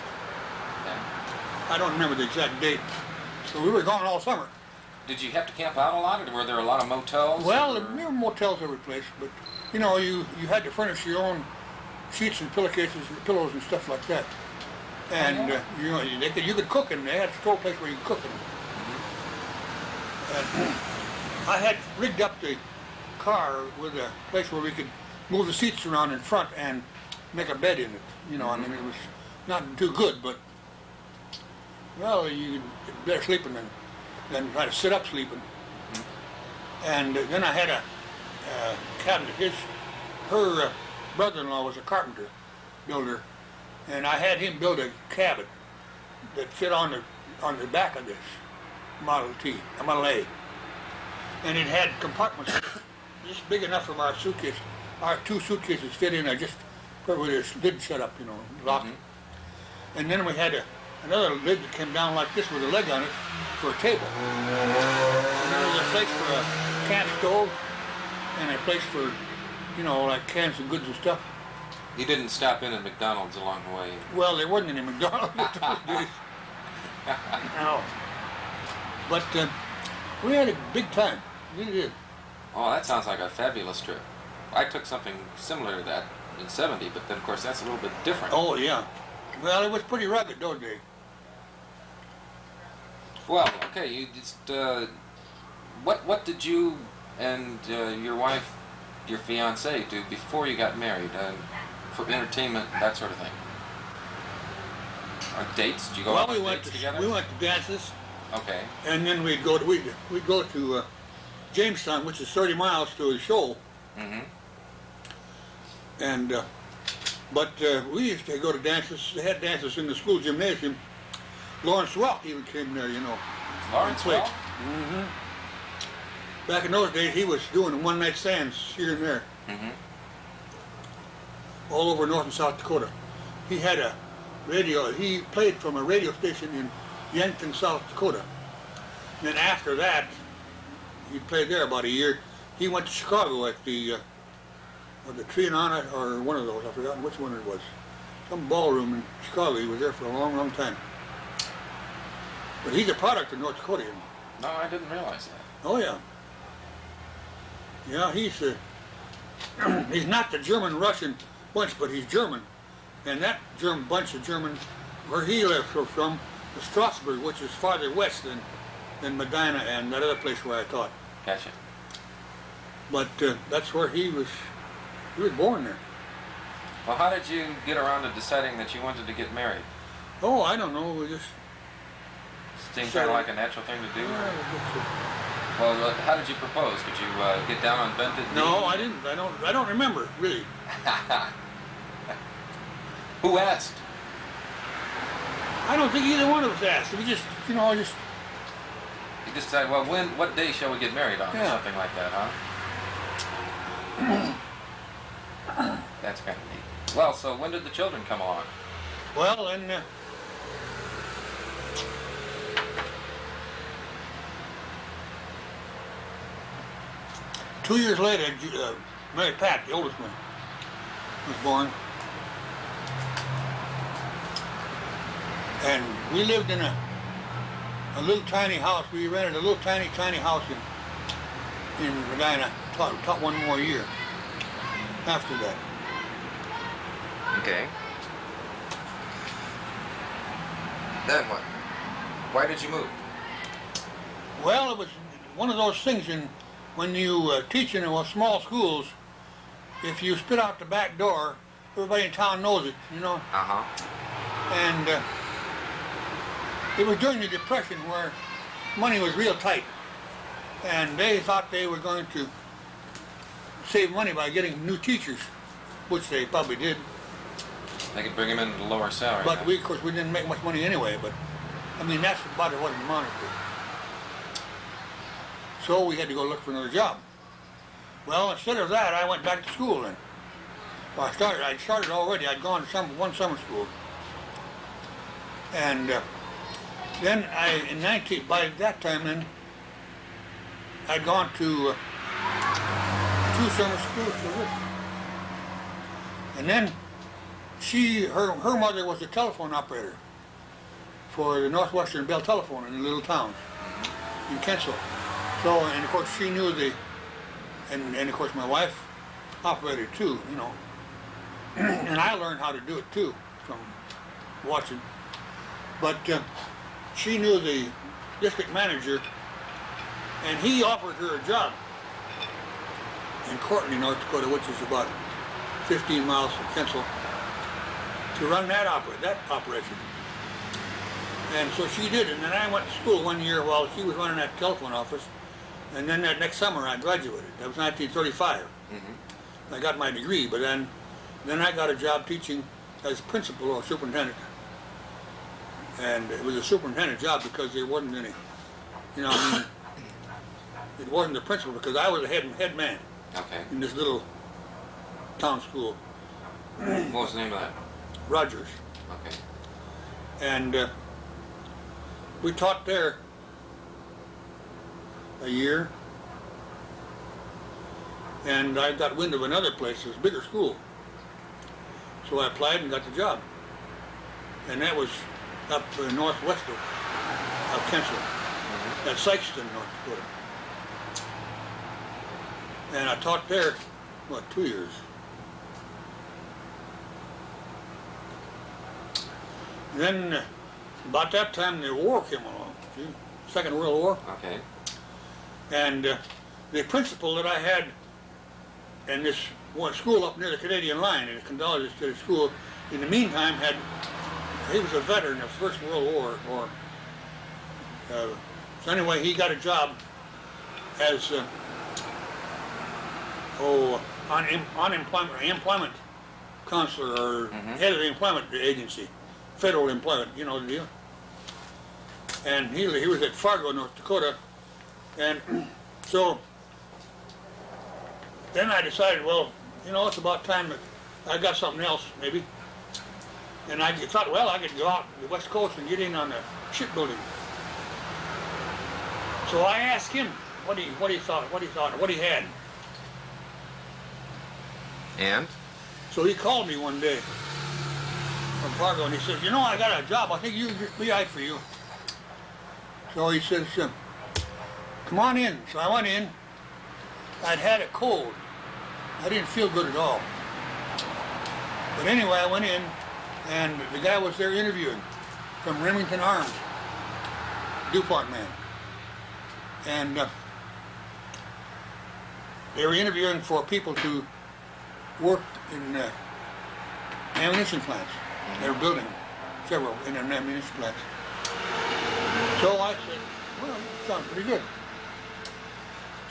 Yeah. I don't remember the exact date. So we were gone all summer. Did you have to camp out a lot, or were there a lot of motels? Well, or? there were motels every place, but you know, you had to furnish your own sheets and pillowcases and pillows and stuff like that. And you know, you could cook in there. They had a store place where you could cook in. And I had rigged up the car with a place where we could move the seats around in front and make a bed in it. You know, I mean, it was not too good, but well, you better sleeping than try to sit up sleeping. And then I had a cabinet. Her brother-in-law was a carpenter builder, and I had him build a cabin that fit on the back of this Model A, and it had compartments just big enough for our suitcase. Our 2 suitcases fit in there just where this lid shut up, you know, locked. And then we had another lid that came down like this with a leg on it for a table. And there was a place for a camp stove and a place for, you know, like cans of goods and stuff. You didn't stop in at McDonald's along the way? Well, there wasn't any McDonald's in those days. No. But we had a big time. We did. Oh, that sounds like a fabulous trip. I took something similar to that in '70, but then of course that's a little bit different. Oh, yeah. Well, it was pretty rugged those days. Well, okay, you just, what did you and your wife, your fiancée, do before you got married, for entertainment, that sort of thing? Or dates? Did you go out on dates together? We went to dances. Okay. And then we'd go to Jamestown, which is 30 miles to the show. Mm-hmm. And but we used to go to dances. They had dances in the school gymnasium. Lawrence Welk even came there, you know. Lawrence Welk? Mm-hmm. Back in those days, he was doing one-night stands here and there, all over North and South Dakota. He had a radio. He played from a radio station in Yankton, South Dakota. And then after that, he played there about a year. He went to Chicago at the Trianon or one of those. I've forgotten which one it was. Some ballroom in Chicago. He was there for a long, long time. But he's a product of North Dakota. No, I didn't realize that. Oh yeah. Yeah, he's he's not the German-Russian bunch, but he's German. And that bunch of German, where he lives from, was Strasbourg, which is farther west than Medina and that other place where I taught. Gotcha. But that's where he was born there. Well, how did you get around to deciding that you wanted to get married? Oh, I don't know. We just Seemed Sure. kind of like a natural thing to do. yeah, Well, how did you propose? Did you get down on bended knee? no, I didn't. I don't remember really. Who asked? I don't think either one of us asked. We just, just You just decided, well, what day shall we get married on? Or Yeah. something like that, huh? That's kind of neat. Well, so when did the children come along? well, and 2 years later, Mary Pat, the oldest one, was born. And we lived in a little tiny house. We rented a little tiny house in Medina. Taught one more year after that. Okay. Then what? Why did you move? Well, it was one of those things when you teach in small schools, if you spit out the back door, everybody in town knows it, Uh-huh. And it was during the Depression where money was real tight. And they thought they were going to save money by getting new teachers, which they probably did. They could bring him in at a lower salary. But then. we, of course, we didn't make much money anyway. But I mean, that's about what it amounted to. So we had to go look for another job. Well, instead of that, I went back to school then. Well, I'd started already. I'd gone to one summer school. And then by that time then, I'd gone to 2 summer schools. And then her mother was a telephone operator for the Northwestern Bell Telephone in the little towns in Kensal. So, and of course she knew and of course my wife operated too, and I learned how to do it too from watching. But she knew the district manager, and he offered her a job in Courtney, North Dakota, which is about 15 miles from Kensal, to run that operation. And so she did, and then I went to school one year while she was running that telephone office, and then that next summer I graduated. That was 1935. Mm-hmm. I got my degree, but then I got a job teaching as principal or superintendent. And it was a superintendent job because there wasn't any, it wasn't the principal because I was a head man Okay. in this little town school, What was the name of that? Rogers. Okay. And we taught there a year, and I got wind of another place, it was a bigger school. So I applied and got the job. And that was up northwest of Kensal, at Sykeston, North Dakota. And I taught there, 2 years. And then about that time the war came along, Second World War. Okay. And the principal that I had in this one school up near the Canadian line, in the Consolidated School, in the meantime he was a veteran of First World War. So anyway, he got a job as employment counselor or head of the employment agency, federal employment, you know the deal. And he was at Fargo, North Dakota, and so then I decided, well, it's about time that I got something else, maybe. And I thought, well, I could go out to the West Coast and get in on the shipbuilding. So I asked him what he thought, what he had. And? So he called me one day from Fargo, and he says, I got a job. I think you'd be right for you. So he says, come on in. So I went in. I'd had a cold. I didn't feel good at all. But anyway, I went in, and the guy was there interviewing from Remington Arms, DuPont man. And they were interviewing for people to work in ammunition plants. They were building several in them ammunition plants. So I said, well, that sounds pretty good.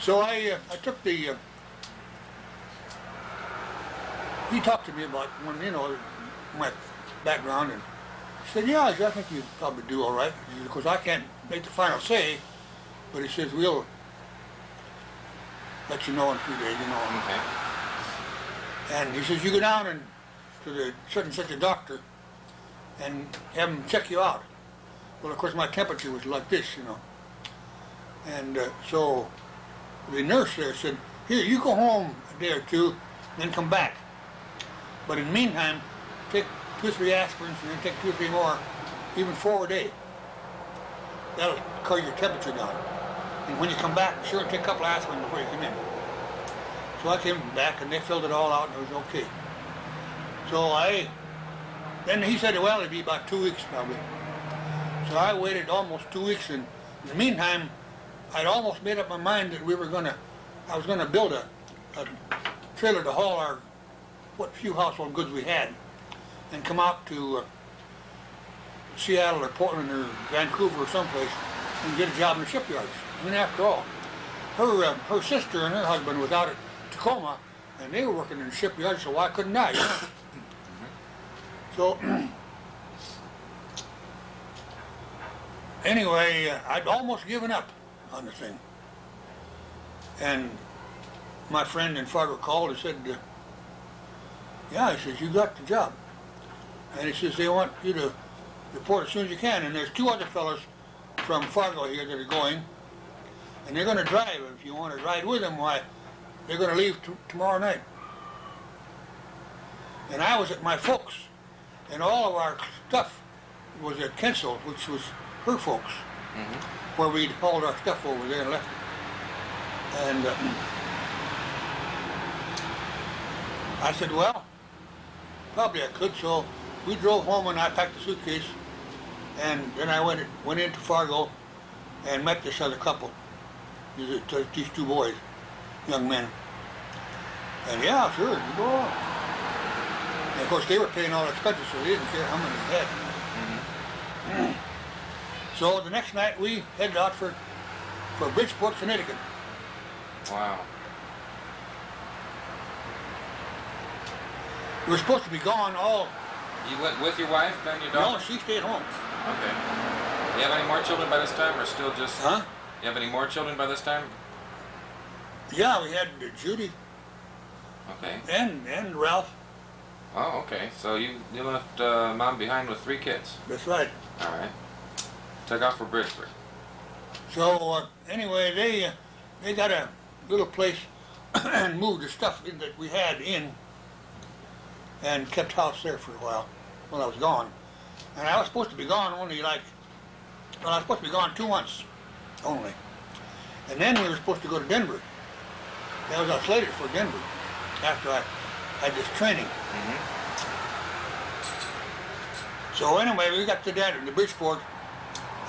So I took the, he talked to me about when, my background, and he said, yeah, I think you'd probably do all right. Because I can't make the final say, but he says, we'll let you know in a few days, Okay. And he says, you go down and to the such a doctor and have him check you out. Well, of course, my temperature was like this, And so the nurse there said, here, you go home a day or two, then come back. But in the meantime, take 2 or 3 aspirins and then take 2 or 3 more, even 4 a day. That'll cut your temperature down. And when you come back, sure, take a couple of aspirin before you come in. So I came back and they filled it all out and it was okay. So then he said, well, it'd be about 2 weeks probably. So I waited almost 2 weeks, and in the meantime, I'd almost made up my mind that I was gonna build a trailer to haul what few household goods we had, and come out to Seattle or Portland or Vancouver or someplace and get a job in the shipyards. I mean, after all, her sister and her husband was out at Tacoma, and they were working in the shipyard, so why couldn't I? So anyway, I'd almost given up on the thing. And my friend in Fargo called and said, yeah, he says, you got the job. And he says, they want you to report as soon as you can. And there's 2 other fellows from Fargo here that are going. And they're going to drive. If you want to ride with them, why, they're going to leave tomorrow night. And I was at my folks. And all of our stuff was at Kensal, which was her folks, where we'd hauled our stuff over there and left it. And I said, well, probably I could. So we drove home and I packed the suitcase, and then I went into Fargo and met this other couple, these 2 boys, young men. And yeah, sure, you go on. And of course, they were paying all the expenses, so they didn't care how many they had. So the next night we headed out for Bridgeport, Connecticut. Wow. We were supposed to be gone all... You went with your wife and your daughter? No, she stayed home. Okay. Do you have any more children by this time, or still just... Huh? You have any more children by this time? Yeah, we had Judy. Okay. And Ralph. Oh, okay. So you left Mom behind with 3 kids? That's right. All right. Took off for Bridgeport. So anyway, they got a little place and moved the stuff that we had in, and kept house there for a while I was gone. And I was supposed to be gone only I was supposed to be gone 2 months only. And then we were supposed to go to Denver. That was slated for Denver after I had this training. So anyway, we got to the Bridgeport,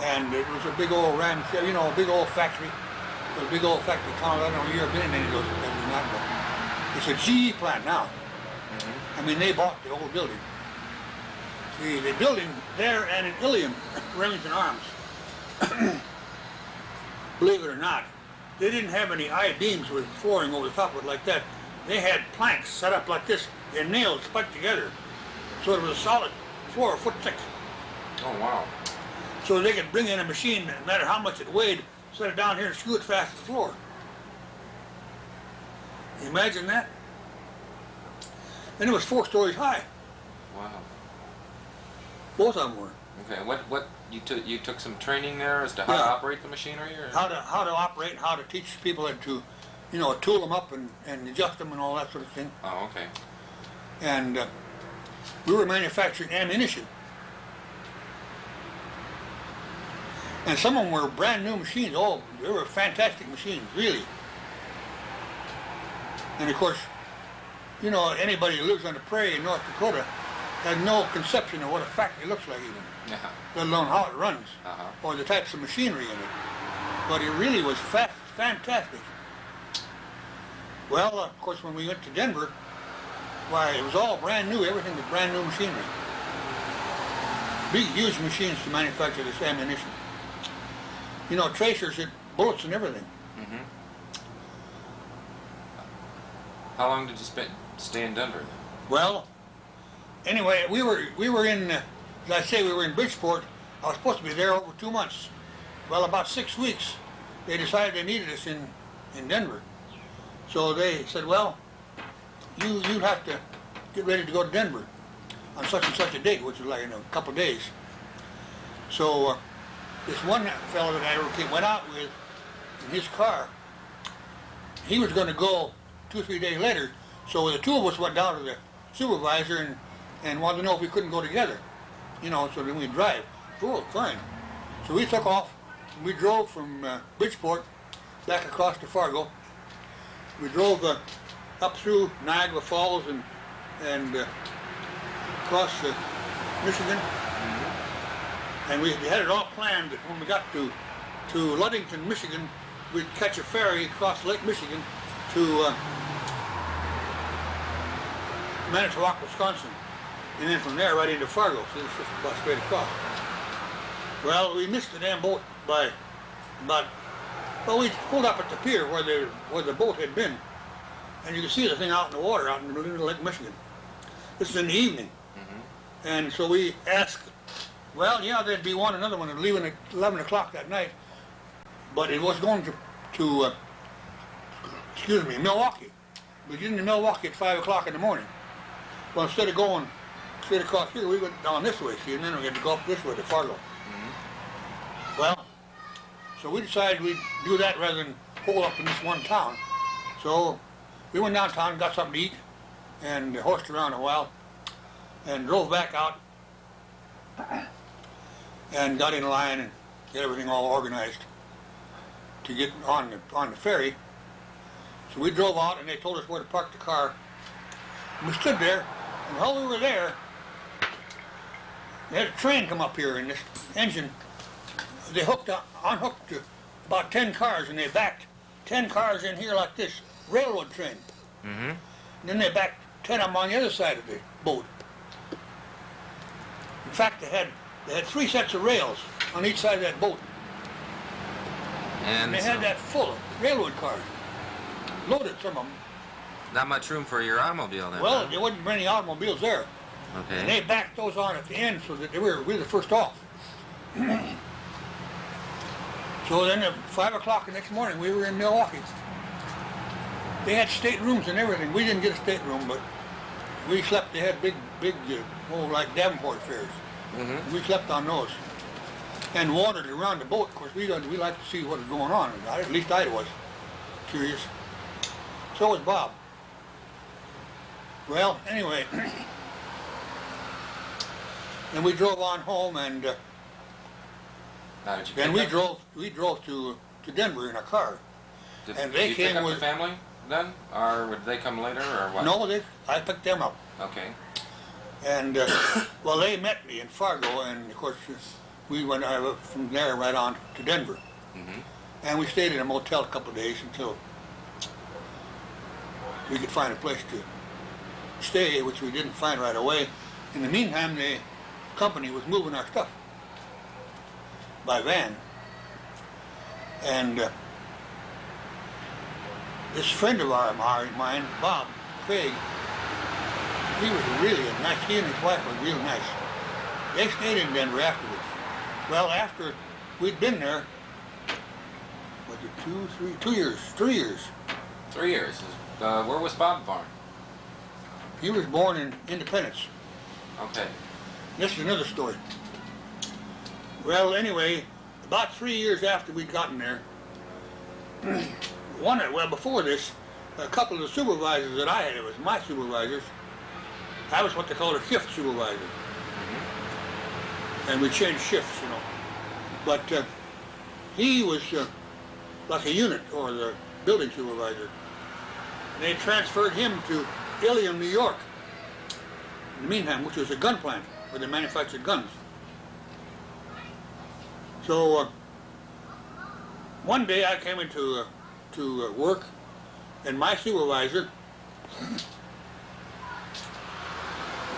and it was a big old a big old factory. It was a big old factory town. I don't know if you've ever been in any of those places or not, but it's a GE plant now. I mean, they bought the old building. The building there and in Ilium, Remington Arms, believe it or not, they didn't have any I-beams with flooring over the top of it like that. They had planks set up like this and nails spiked together. So it was a solid floor, a foot thick. Oh, wow. So they could bring in a machine, no matter how much it weighed, set it down here and screw it fast to the floor. You imagine that? And it was 4 stories high. Wow. Both of them were. Okay. What you took some training there as to how to operate the machinery, or how to operate, how to teach people to, tool them up and adjust them and all that sort of thing. Oh, okay. And we were manufacturing ammunition. And some of them were brand new machines. Oh, they were fantastic machines, really. And of course, anybody who lives on the prairie in North Dakota has no conception of what a factory looks like even. Yeah. Let alone how it runs, Uh-huh. or the types of machinery in it. But it really was fantastic. Well, of course, when we went to Denver, Why, it was all brand new. Everything was brand new machinery. Big, huge machines to manufacture this ammunition. You know, tracers hit bullets and everything. Mm-hmm. How long did you stay in Denver? Well, anyway, we were in, as I say, we were in Bridgeport. I was supposed to be there over 2 months. Well, about 6 weeks, they decided they needed us in Denver. So they said, well, you have to get ready to go to Denver on such and such a date, which was like in a couple of days. So this one fellow that I went out with in his car, he was going to go 2 or 3 days later. So the two of us went down to the supervisor and wanted to know if we couldn't go together. You know, so then we'd drive. Cool, fine. So we took off. And we drove from Bridgeport back across to Fargo. We drove up through Niagara Falls and across Michigan. Mm-hmm. And we had it all planned that when we got to Ludington, Michigan, we'd catch a ferry across Lake Michigan to Manitowoc, Wisconsin, and then from there right into Fargo. So this was about straight across. Well, we missed the damn boat by about, well, we pulled up at the pier where the boat had been, and you could see the thing out in the water, out in the middle of Lake Michigan. This is in the evening. Mm-hmm. And so we asked, well, yeah, there'd be another one leaving at 11 o'clock that night, but it was going to Milwaukee. We get into Milwaukee at 5 o'clock in the morning. Well, instead of going straight across here, we went down this way, see, and then we had to go up this way to Fargo. Mm-hmm. Well, so we decided we'd do that rather than hole up in this one town. So we went downtown, got something to eat, and horsed around a while, and drove back out, and got in line and get everything all organized to get on the ferry. So we drove out, and they told us where to park the car. And we stood there, and while we were there, they had a train come up here, and this engine, they unhooked about 10 cars, and they backed 10 cars in here like this, railroad train. Mm-hmm. And then they backed 10 of them on the other side of the boat. In fact, they had 3 sets of rails on each side of that boat. And they had that full of railroad cars, loaded, some of them. Not much room for your automobile then? Well, huh? there wasn't many automobiles there. Okay. And they backed those on at the end so that we were the first off. So then at 5 o'clock the next morning, we were in Milwaukee. They had staterooms and everything. We didn't get a stateroom, but we slept. They had big, like Davenport affairs. Mm-hmm. We slept on those. And wandered around the boat. Of course, we liked to see what was going on. At least I was curious. So was Bob. Well, anyway, and we drove on home, and then we drove to Denver in a car. Did you pick up the family then, or would they come later, or what? No, I picked them up. Okay. And well, they met me in Fargo, and of course we went from there right on to Denver. Mm-hmm. And we stayed in a motel a couple of days until we could find a place to stay, which we didn't find right away. In the meantime, the company was moving our stuff by van. And this friend of mine, Bob Craig, he was really nice. He and his wife were real nice. They stayed in Denver afterwards. Well, after we'd been there, was it 3 years? 3 years. Where was Bob born? He was born in Independence. Okay. This is another story. Well, anyway, about 3 years after we'd gotten there, before this, a couple of the supervisors that I had, it was my supervisors, I was what they called a shift supervisor. Mm-hmm. And we changed shifts, you know. But he was like a unit, or the building supervisor. And they transferred him to Ilium, New York, in the meantime, which was a gun plant where they manufactured guns. So one day I came into work, and my supervisor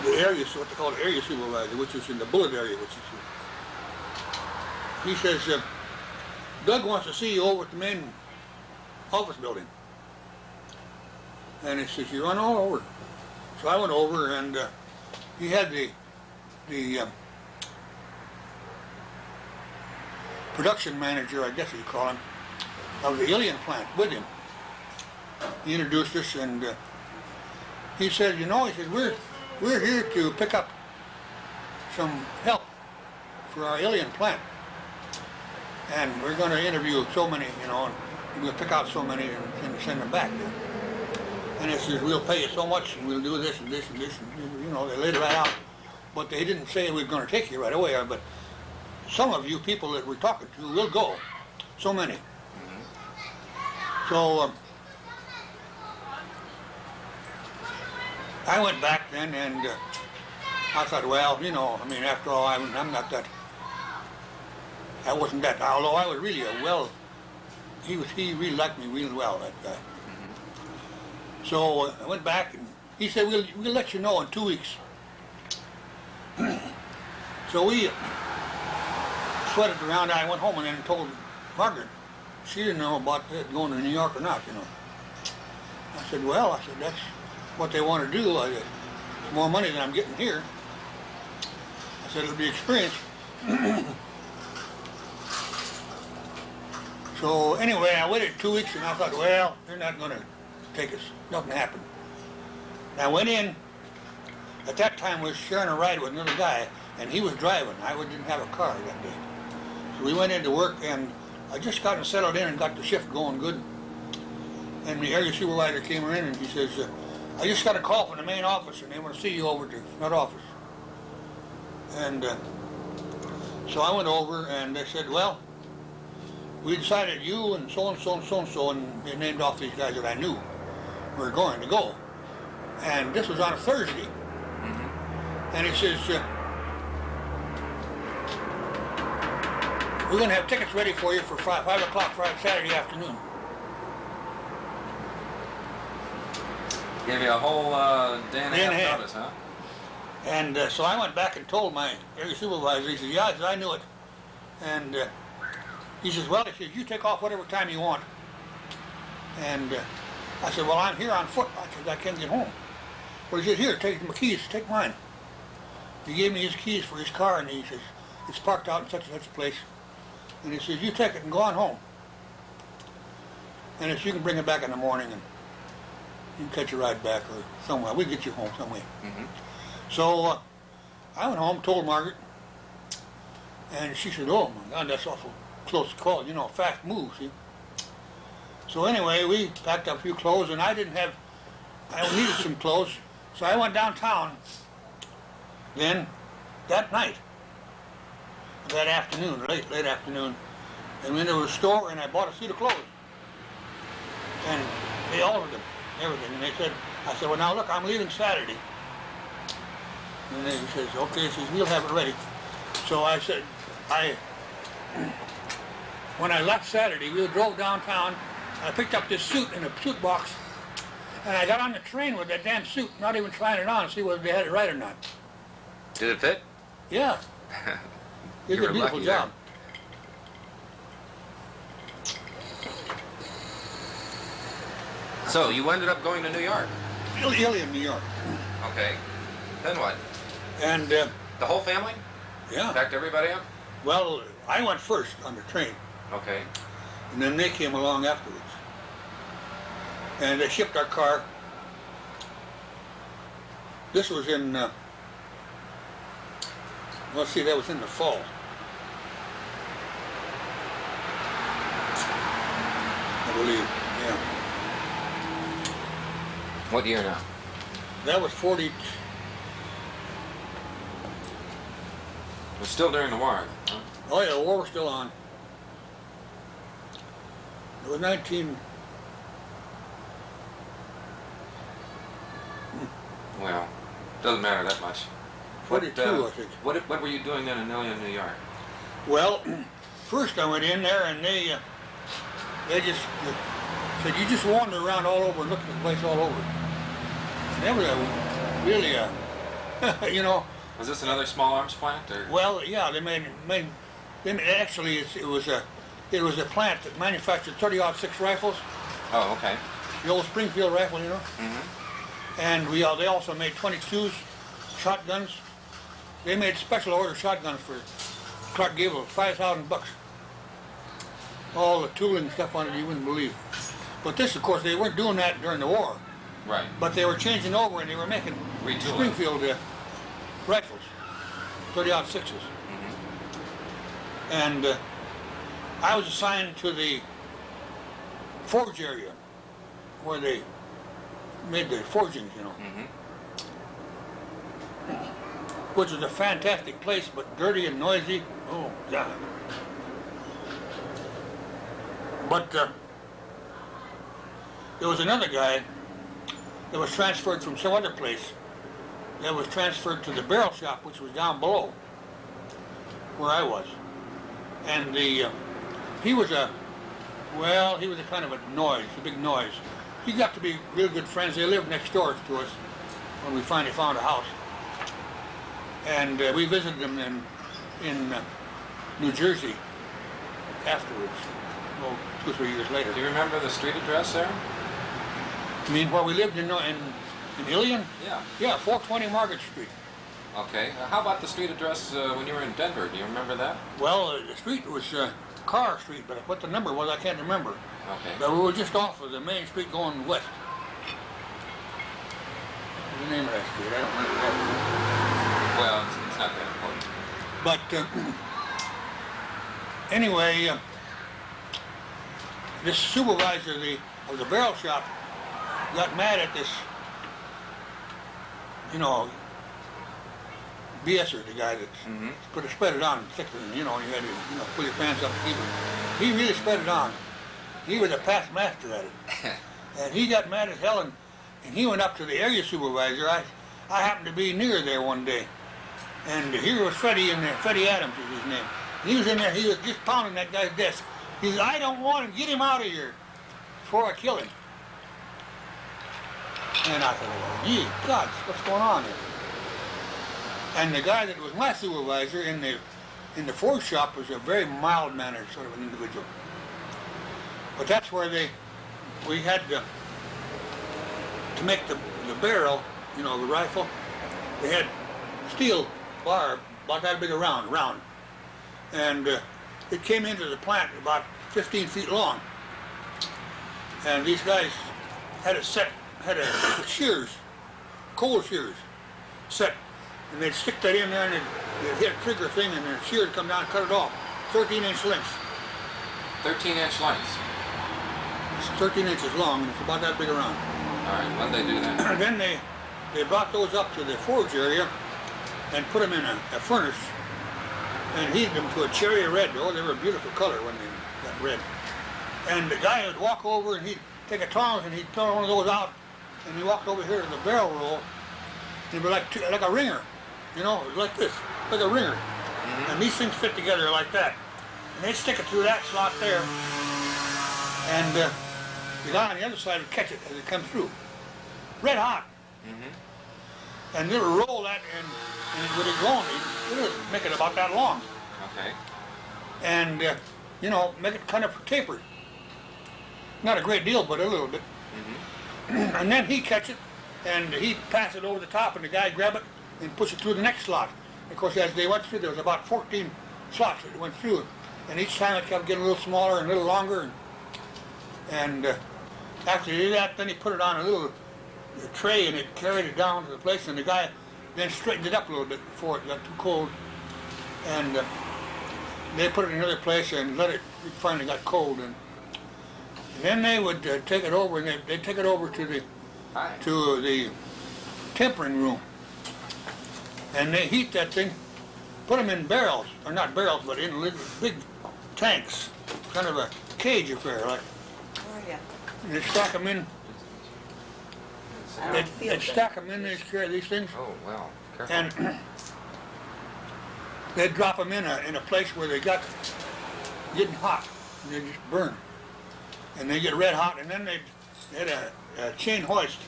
the area, what they call the area supervisor, which is in the bullet area, which is, he says, Doug wants to see you over at the main office building. And he says, you run all over. So I went over, and he had the production manager, I guess you call him, of the alien plant with him. He introduced us, and he said, you know, he said, we're here to pick up some help for our alien plant. And we're going to interview so many, you know, and we'll pick out so many and send them back. And he says, we'll pay you so much, and we'll do this and this and this. And, you know, they laid it right out. But they didn't say we were going to take you right away. But some of you people that we're talking to will go. So many. So I went back then, and I thought, well, you know, I mean, after all, I'm not that, I wasn't that, although I was really he really liked me really well, that guy. So I went back, and he said, we'll let you know in 2 weeks. So we sweated around. I went home and then told Margaret. She didn't know about going to New York or not, you know. I said, well, that's what they want to do. It's more money than I'm getting here. I said, it'll be experience. So anyway, I waited 2 weeks, and I thought, well, they're not going to take us. Nothing happened. And I went in. At that time, we was sharing a ride with another guy, and he was driving. I didn't have a car that day. So we went into work, and I just gotten settled in and got the shift going good. And the area supervisor came in, and he says, I just got a call from the main office, and they want to see you over to that office. And so I went over, and they said, well, we decided you and so and so and so and so, and they named off these guys that I knew were going to go. And this was on a Thursday. And he says, we're going to have tickets ready for you for 5 o'clock Friday, Saturday afternoon. Gave you a whole day and a half notice, huh? And so I went back and told my area supervisor. He said, yeah, I said, I knew it. And he says, well, he says, you take off whatever time you want. And I said, well, I'm here on foot. I said, I can't get home. Well, he said, here, take my keys, take mine. He gave me his keys for his car, and he says, it's parked out in such and such a place. And he says, you take it and go on home. And if you can bring it back in the morning, and you can catch a ride back or somewhere. We'll get you home some way. So I went home, told Margaret, and she said, oh my God, that's awful close call, you know, fast move, see. So anyway, we packed up a few clothes, and I needed some clothes, so I went downtown then that night, that afternoon, late afternoon, and went to a store, and I bought a suit of clothes. And they altered them, everything, and I said, well, now look, I'm leaving Saturday. And he says, okay, he says, we'll have it ready. So I said, when I left Saturday, we drove downtown, I picked up this suit in a suit box, and I got on the train with that damn suit, not even trying it on to see whether they had it right or not. Did it fit? Yeah. They did a beautiful job. So you ended up going to New York? Alien, New York. Okay. Then what? And the whole family? Yeah. Packed everybody up? Well, I went first on the train. Okay. And then they came along afterwards. And they shipped our car. This was in, let's see, that was in the fall. I believe, yeah. What year now? That was 40. It was still during the war, huh? Oh yeah, the war was still on. It was 19. Well, doesn't matter that much. 42, I think. What were you doing then in Alien, New York? Well, first I went in there, and they just said, you just wander around all over and look at the place all over. And that was You know. Was this another small arms plant, or? Well, yeah, actually it was a plant that manufactured 30-06 rifles, Oh, okay. the old Springfield rifle, you know. Mm-hmm. And they also made 22s, shotguns. They made special order shotguns for Clark Gable, $5,000. All the tooling and stuff on it you wouldn't believe. But this, of course, they weren't doing that during the war. Right. But they were changing over and they were making Retooling. Springfield rifles, 30-06s. Mm-hmm. And I was assigned to the forge area where they made the forgings, you know. Mm-hmm. Which is a fantastic place, but dirty and noisy. Oh, God. But there was another guy that was transferred from some other place that was transferred to the barrel shop, which was down below where I was. And he was a kind of a noise, a big noise. He got to be real good friends. They lived next door to us when we finally found a house. And we visited them in New Jersey afterwards, 2 or 3 years later. Do you remember the street address there? You mean where we lived in Ilion? Yeah. Yeah, 420 Margaret Street. Okay. How about the street address when you were in Denver? Do you remember that? Well, the street was Carr Street, but what the number was I can't remember. Okay. But we were just off of the main street going west. What's the name of that street? I don't remember that. Well, it's not that important. But anyway, this supervisor of the barrel shop got mad at this, BSer, the guy that spread it on thicker than, you had to, pull your pants up and keep it. He really spread it on. He was a past master at it. And he got mad as hell, and he went up to the area supervisor. I happened to be near there one day. And here was Freddie in there. Freddie Adams was his name. He was in there. He was just pounding that guy's desk. He said, "I don't want him. Get him out of here before I kill him." And I thought, well, gee, God, what's going on here? And the guy that was my supervisor in the forge shop was a very mild-mannered sort of an individual. But that's where we had to make the barrel, the rifle. They had steel bar about that big round. And it came into the plant about 15 feet long. And these guys had it set, the shears, cold shears, set. And they'd stick that in there and they'd hit a trigger thing and the shear would come down and cut it off. 13-inch lengths. 13-inch lengths. It's 13 inches long and it's about that big around. All right, when did they do that? And then they brought those up to the forge area and put them in a furnace and heated them to a cherry red. Oh, they were a beautiful color when they got red. And the guy would walk over and he'd take a tongs and he'd pull one of those out and he walked over here to the barrel roll. It'd be like a ringer, it was like this, like a ringer. And these things fit together like that. And they'd stick it through that slot there. And the guy on the other side would catch it as it comes through. Red hot. And they would roll that and it would go it would make it about that long. Okay. And, make it kind of tapered. Not a great deal, but a little bit. And then he'd catch it and he'd pass it over the top and the guy grab it and push it through the next slot. Of course, as they went through, there was about 14 slots that went through. And each time it kept getting a little smaller and a little longer. And after he did that, then he put it on a little tray and it carried it down to the place. And the guy then straightened it up a little bit before it got too cold. And they put it in another place and it finally got cold. And then they would take it over and they'd take it over to the tempering room. And they heat that thing, put them in barrels, or not barrels, but in big tanks, kind of a cage affair, like. Oh, yeah. And they stack them in. They'd stack them in these things. Oh, well, careful. And they'd drop them in a place where they got getting hot, and they just burn. And they get red hot, and then they had a chain hoist.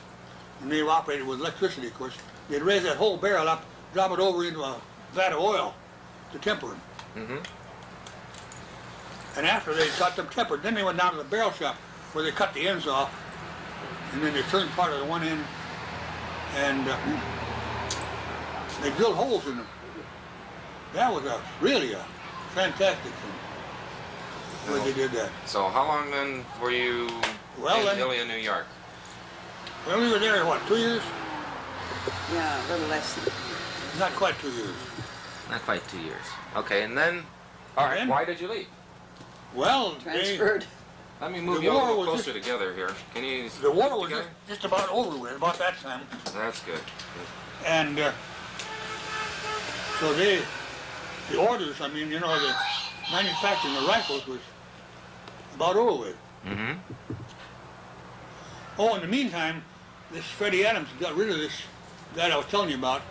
and they operated with electricity, of course. They'd raise that whole barrel up, drop it over into a vat of oil to temper them. Mm-hmm. And after they got them tempered, then they went down to the barrel shop where they cut the ends off, and then they turned part of the one end, and they drilled holes in them. That was really a fantastic thing, the way they did that. So how long then were you in Ilion, New York? Well, we were there, what, 2 years? Yeah, a little less than. Not quite 2 years. Not quite 2 years. Okay, and then, all right, Then- why did you leave? Well, Transferred. Let me move The you a war little was closer together here. Can you? the war get was together? just about over with, about that time. That's good. And so the orders, I mean, you know, the manufacturing of rifles was about over with. Mm-hmm. Oh, in the meantime, this Freddie Adams got rid of this guy I was telling you about,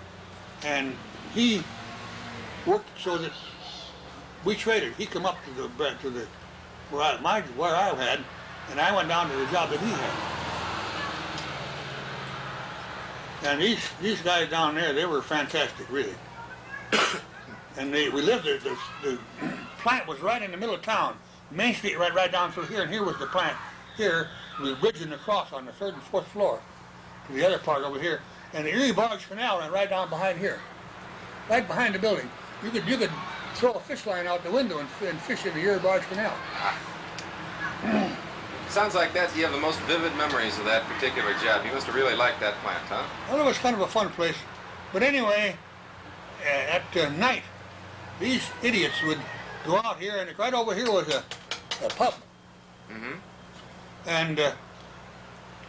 and he worked so that we traded. He come up to the where I had, and I went down to the job that he had. And these guys down there, they were fantastic, really. And we lived there. The plant was right in the middle of town. Main Street right down through here, and here was the plant. Here, we were bridging across on the 3rd and 4th floor to the other part over here. And the Erie Barge Canal ran right down behind here, right behind the building. You could throw a fish line out the window and fish in the Erie Barge Canal. Sounds like that you have the most vivid memories of that particular job. You must have really liked that plant, huh? Well, it was kind of a fun place. But anyway, at night, these idiots would go out here, and right over here was a pub. Mm-hmm. And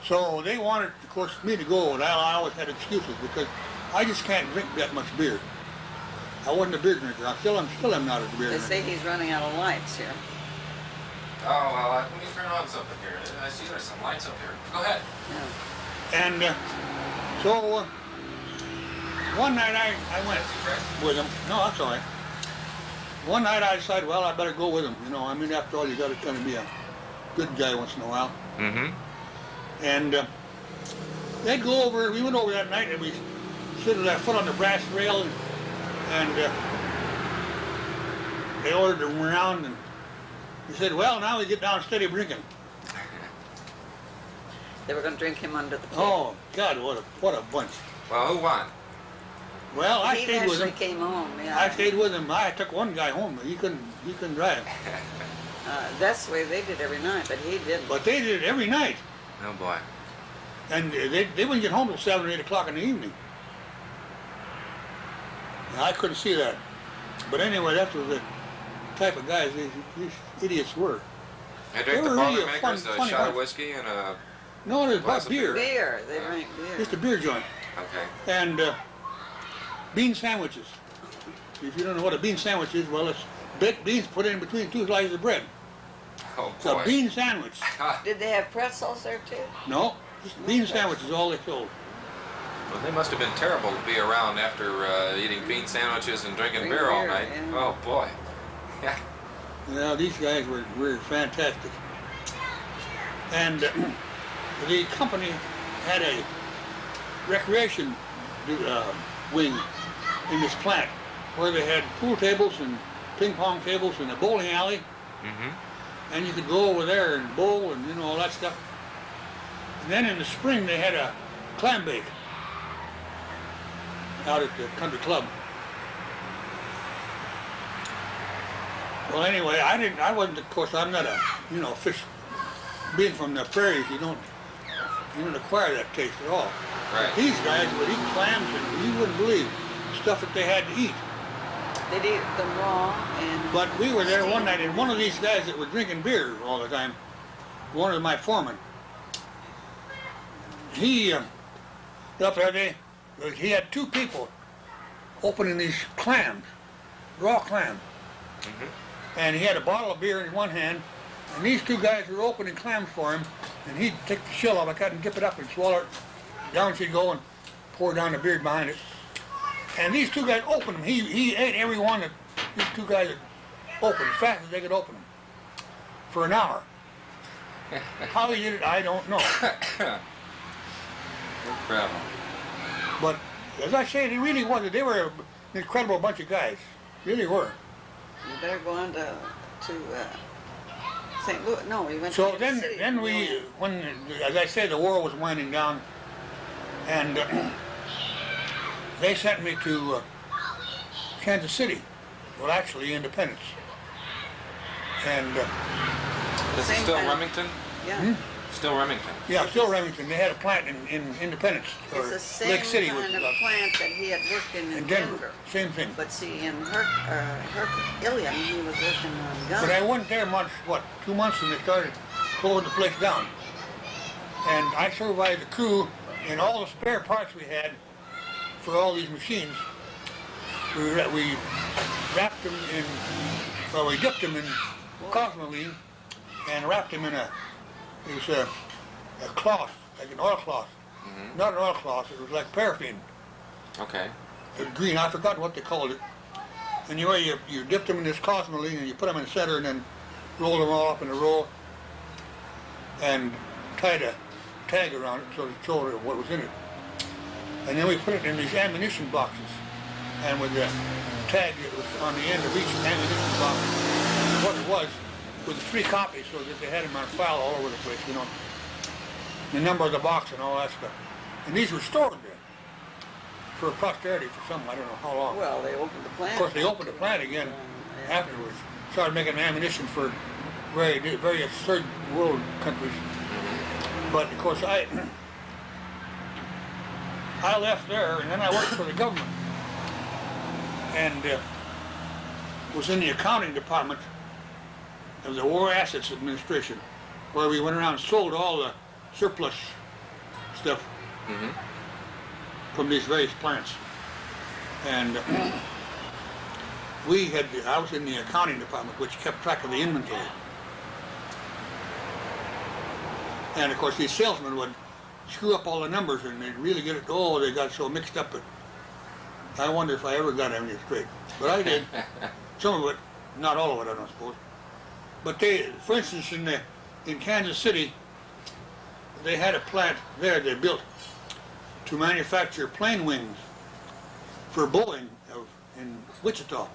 so they wanted, of course, me to go, and I always had excuses because I just can't drink that much beer. I wasn't a beer drinker. I still am not a beer They drinker. say he's running out of lights here. Oh, well, let me turn on something here. I see there's some lights up here. Go ahead. Yeah. And so one night I went with him. No, that's all right. One night I decided, well, I better go with him. You know, I mean, after all, you got to kind of be a good guy once in a while. Mm-hmm. And they'd go over. We went over that night, and we stood with our foot on the brass rail, and they ordered him around, and he said, well, now we get down and steady drinking. They were going to drink him under the table. Oh, God, what a bunch. Well, who won? Well, I He stayed with eventually him. came home, yeah. I stayed with him. I took one guy home, but he couldn't drive. That's the way they did every night, but he didn't. But they did it every night. Oh, boy. And they wouldn't get home till 7 or 8 o'clock in the evening. And I couldn't see that. But anyway, that was the type of guys these idiots were. I They drank the were really a Boilermakers, a funny shot of bunch. whiskey and a... No, it was Glass about of beer. Beer. They drank beer. Just a beer joint. Okay. And bean sandwiches. If you don't know what a bean sandwich is, well, it's baked beans put in between 2 slices of bread. Oh, It's a boy. bean sandwich. Did they have pretzels there too? No, just bean sandwiches all they sold. Well, they must have been terrible to be around after eating bean sandwiches and drinking Drinking beer all beer, night. yeah. Oh, boy. Yeah. Yeah, these guys were fantastic. And the company had a recreation wing in this plant where they had pool tables and ping pong tables and a bowling alley. Mm-hmm. And you could go over there and bowl and, you know, all that stuff. And then in the spring they had a clam bake out at the country club. Well, anyway, I wasn't, of course, I'm not a, you know, fish, being from the prairies, you don't acquire that taste at all. Right. These guys would eat clams, and you wouldn't believe stuff that they had to eat. They'd eat them raw and... But we were there one night, and one of these guys that were drinking beer all the time, one of my foremen, he, up there, he had 2 people opening these clams, raw clams. Mm-hmm. And he had a bottle of beer in one hand, and these 2 guys were opening clams for him, and he'd take the shell off like that and dip it up and swallow it. Down she'd go and pour down the beer behind it. And these 2 guys opened them. He ate every one that these 2 guys had opened as fast as they could open them for an hour. How he did it, I don't know. Incredible. But as I say, they really was. They were an incredible bunch of guys. Really were. You better go on to St. Louis. No, we went So to then, Kansas City. then we, when, as I said, the war was winding down, and they sent me to Kansas City. Well, actually, Independence. And This is Same still time. Remington? Yeah. Still Remington. yeah, still Remington. They had a plant in Independence, or It's the same Lake City, kind which is of plant that he had worked in Denver. Same thing. But see, in Ilium, he was working on guns. But I wasn't there much, 2 months, and they started closing the place down. And I supervised the crew, and all the spare parts we had for all these machines, we wrapped them in, well, we dipped them in cosmoline and wrapped them in it was a cloth, like an oilcloth. Not an oilcloth, it was like paraffin. Okay. It was green, I forgot what they called it. Anyway, you dipped them in this cosmoline and you put them in the center and then rolled them all up in a roll and tied a tag around it so it showed what was in it. And then we put it in these ammunition boxes. And with the tag that was on the end of each ammunition box, what it was, with 3 copies so that they had them on file all over the place, you know. The number of the box and all that stuff. And these were stored there for posterity for some, I don't know how long. Well, they opened the plant. Of course, they opened the plant again afterwards. Started making ammunition for various third world countries. But of course, I left there, and then I worked for the government, and was in the accounting department of the War Assets Administration, where we went around and sold all the surplus stuff from these various plants. And I was in the accounting department, which kept track of the inventory. And of course, these salesmen would screw up all the numbers, and they'd really get it. Oh, they got so mixed up. I wonder if I ever got everything straight. But I did. Some of it, not all of it, I don't suppose. But for instance, in Kansas City, they had a plant there they built to manufacture plane wings for Boeing in Wichita.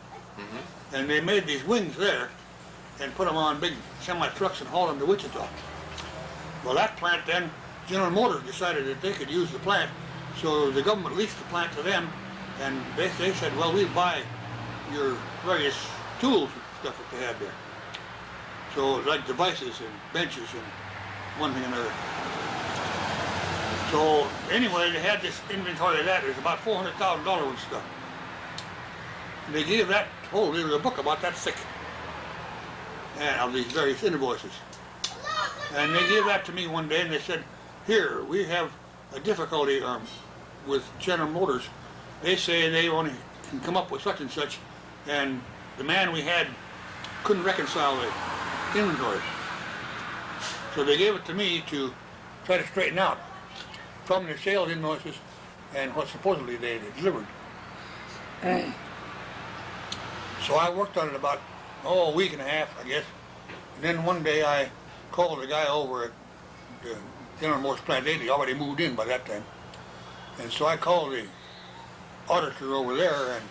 And they made these wings there and put them on big semi-trucks and hauled them to Wichita. Well, that plant then, General Motors decided that they could use the plant, so the government leased the plant to them, and they said, well, we'll buy your various tools and stuff that they had there. So, like devices and benches and one thing and another. So, anyway, they had this inventory of that. It was about $400,000 worth of stuff. And they gave that, there was a book about that thick, and of these various invoices. And they gave that to me one day, and they said, here, we have a difficulty with General Motors. They say they only can come up with such and such, and the man we had couldn't reconcile the inventory. So they gave it to me to try to straighten out from the sales invoices and what supposedly they had delivered. So I worked on it about, a week and a half, I guess. And then one day I called the guy over at the General Motors plant. They'd already moved in by that time. And so I called the auditor over there and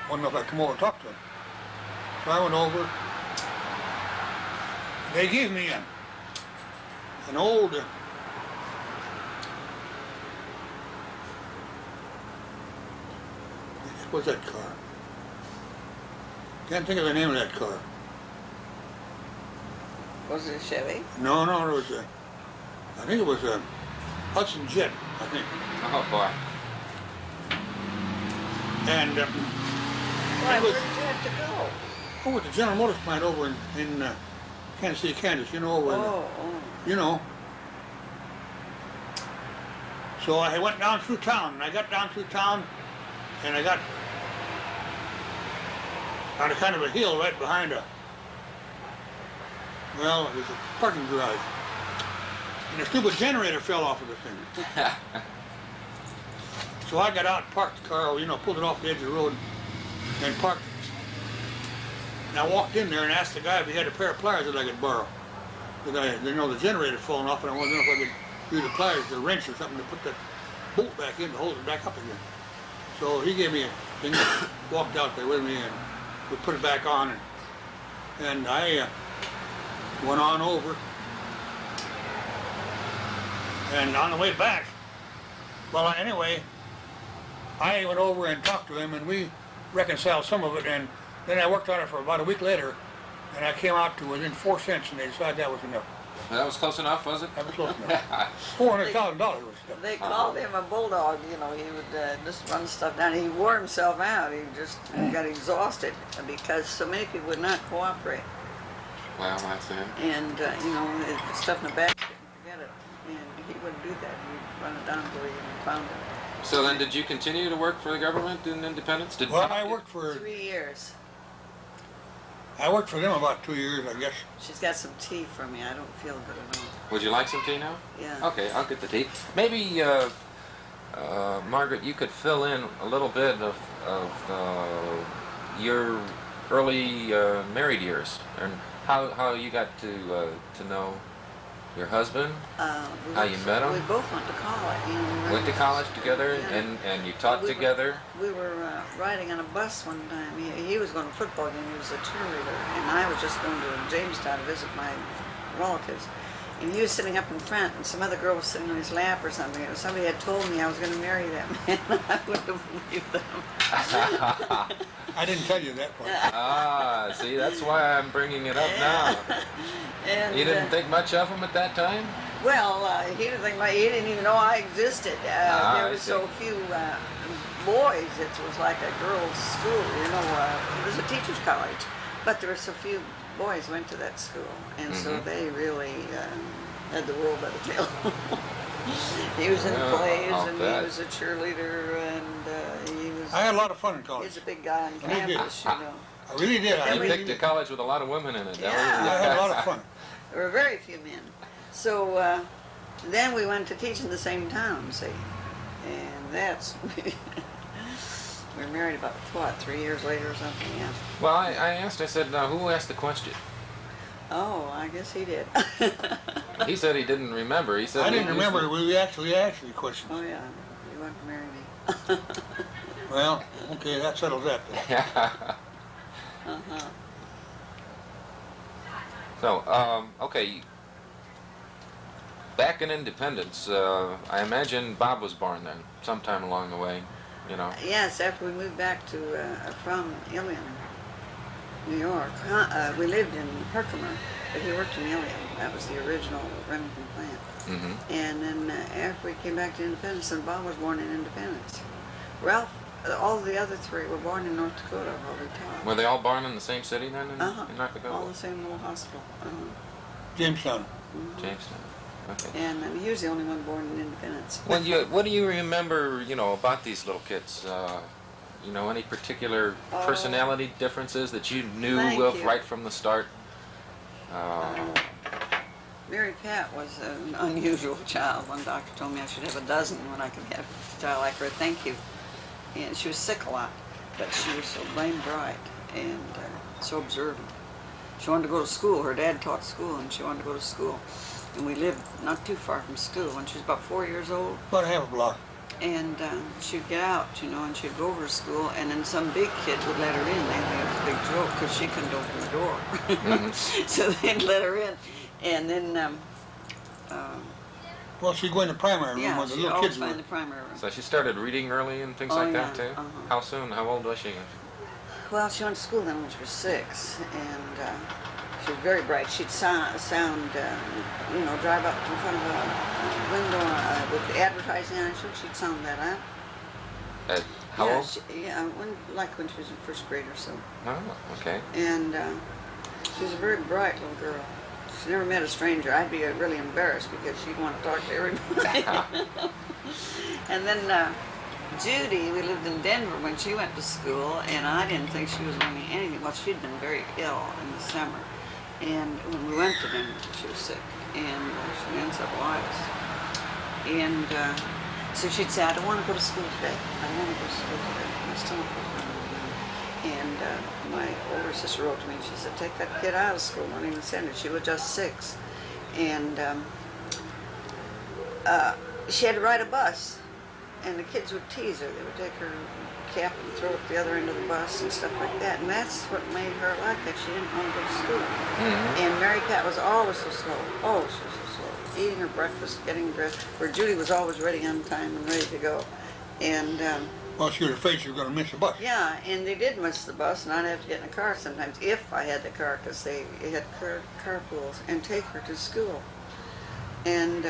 wanted to know if I'd come over and talk to him. So I went over. They gave me an old what's that car? Can't think of the name of that car. Was it a Chevy? No, it was I think it was a Hudson Jet, I think. Oh, boy. And Why, where did you have to go? over at the General Motors plant over in Kansas City, Kansas, over in, So I went down through town, and I got down through town, and I got on a kind of a hill right behind it was a parking garage. And a stupid generator fell off of the thing. So I got out and parked the car, pulled it off the edge of the road and parked it. And I walked in there and asked the guy if he had a pair of pliers that I could borrow. Because the generator had fallen off and I wanted to know if I could use the pliers, the wrench or something to put that bolt back in to hold it back up again. So he gave me a thing, walked out there with me, and we put it back on, and I went on over. And on the way back, well, anyway, I went over and talked to him, and we reconciled some of it, and then I worked on it for about a week later, and I came out to within 4 cents, and they decided that was enough. That was close enough, was it? That was close enough. $400,000 was stuff. They called him a bulldog, you know, he would just run stuff down. He wore himself out. He just got exhausted because so many people would not cooperate. Well, that's it. And, you know, stuff in the back, forget it. And he wouldn't do that. He'd run it down until he found it. So then did you continue to work for the government in Independence? Well, I worked for 3 years. them about 2 years, I guess. She's got some tea for me. I don't feel good at all. Would you like some tea now? Yeah. Okay, I'll get the tea. Maybe, Margaret, you could fill in a little bit of your early married years and how you got to know your husband, how you met him. We both went to college. You know, Went to college together, yeah. and you taught together. We were riding on a bus one time. He was going to a football game. He was a cheerleader, and I was just going to Jamestown to visit my relatives. And he was sitting up in front, and some other girl was sitting on his lap or something. And somebody had told me I was going to marry that man. I wouldn't have believed them. I didn't tell you that part. Ah, see, that's why I'm bringing it up now. And, You didn't think much of him at that time? Well, he didn't think he didn't even know I existed. There I were see. so few boys. It was like a girls' school, you know. It was a teachers' college, but there were so few boys went to that school, and so they really had the world by the tail. He was in plays, I'll and bet. he was a cheerleader, and he was. I had a lot of fun in He college. was a big guy on I did. campus, you know. I really did. I You really picked a did. college with a lot of women in it. Yeah. I had a lot of fun. There were very few men. So then we went to teach in the same town, see, and that's. We were married about, 3 years later or something, yeah. Well, I asked, I said, who asked the question? Oh, I guess he did. He said he didn't remember. He said I he didn't remember we actually asked the question. Oh, yeah, you wanted to marry me. Well, okay, that settles that then. Uh-huh. So, okay. Back in Independence, I imagine Bob was born then, sometime along the way, you know. Yes, after we moved back to from Ilion, New York, we lived in Herkimer, but he worked in Ilion. That was the original Remington plant. Mm-hmm. And then after we came back to Independence, and Bob was born in Independence. Ralph, all the other three were born in North Dakota, where we taught. Were they all born in the same city then, in North Dakota? All the same little hospital. Jamestown. Jamestown. Okay. And he was the only one born in Independence. Well, what do you remember, about these little kids? Any particular personality differences that you knew Thank of you. right from the start? Mary Pat was an unusual child. One doctor told me I should have a dozen when I could have a child like her. Thank you. And she was sick a lot, but she was so blame bright and so observant. She wanted to go to school. Her dad taught school, and she wanted to go to school. And we lived not too far from school. When she was about 4 years old, About half a block. and she'd get out, and she'd go over to school, and then some big kids would let her in. They had a big joke because she couldn't open the door. Mm-hmm. So they'd let her in, and then Well, she'd go in the primary room yeah, where the she'd little always kids find were. the primary room. So she started reading early and things Oh, like yeah, that too? uh-huh. How soon? How old was she? Well, she went to school then when she was 6, and she was very bright. She'd drive up in front of a window with the advertising on it. She'd sound that out. How yeah, old? When she was in first grade or so. Oh, okay. And she was a very bright little girl. She never met a stranger. I'd be really embarrassed because she'd want to talk to everybody. And then Judy, we lived in Denver when she went to school, and I didn't think she was learning anything. Well, she'd been very ill in the summer. And when we went to Denver, she was sick, and she had encephalitis. And so she'd say, I don't want to go to school today. I don't want to go to school today. I still want to go to school. And my older sister wrote to me, and she said, take that kid out of school. Don't even send her. She was just 6. And she had to ride a bus and the kids would tease her. They would take her cap and throw it at the other end of the bus and stuff like that. And that's what made her like that. She didn't want to go to school. And Mary Pat was always so slow. Oh, she was so slow. Eating her breakfast, getting dressed. Where Judy was always ready on time and ready to go. And well, she was afraid she was going to miss the bus. yeah, and they did miss the bus, and I'd have to get in a car sometimes if I had the car, because they had carpools, and take her to school. And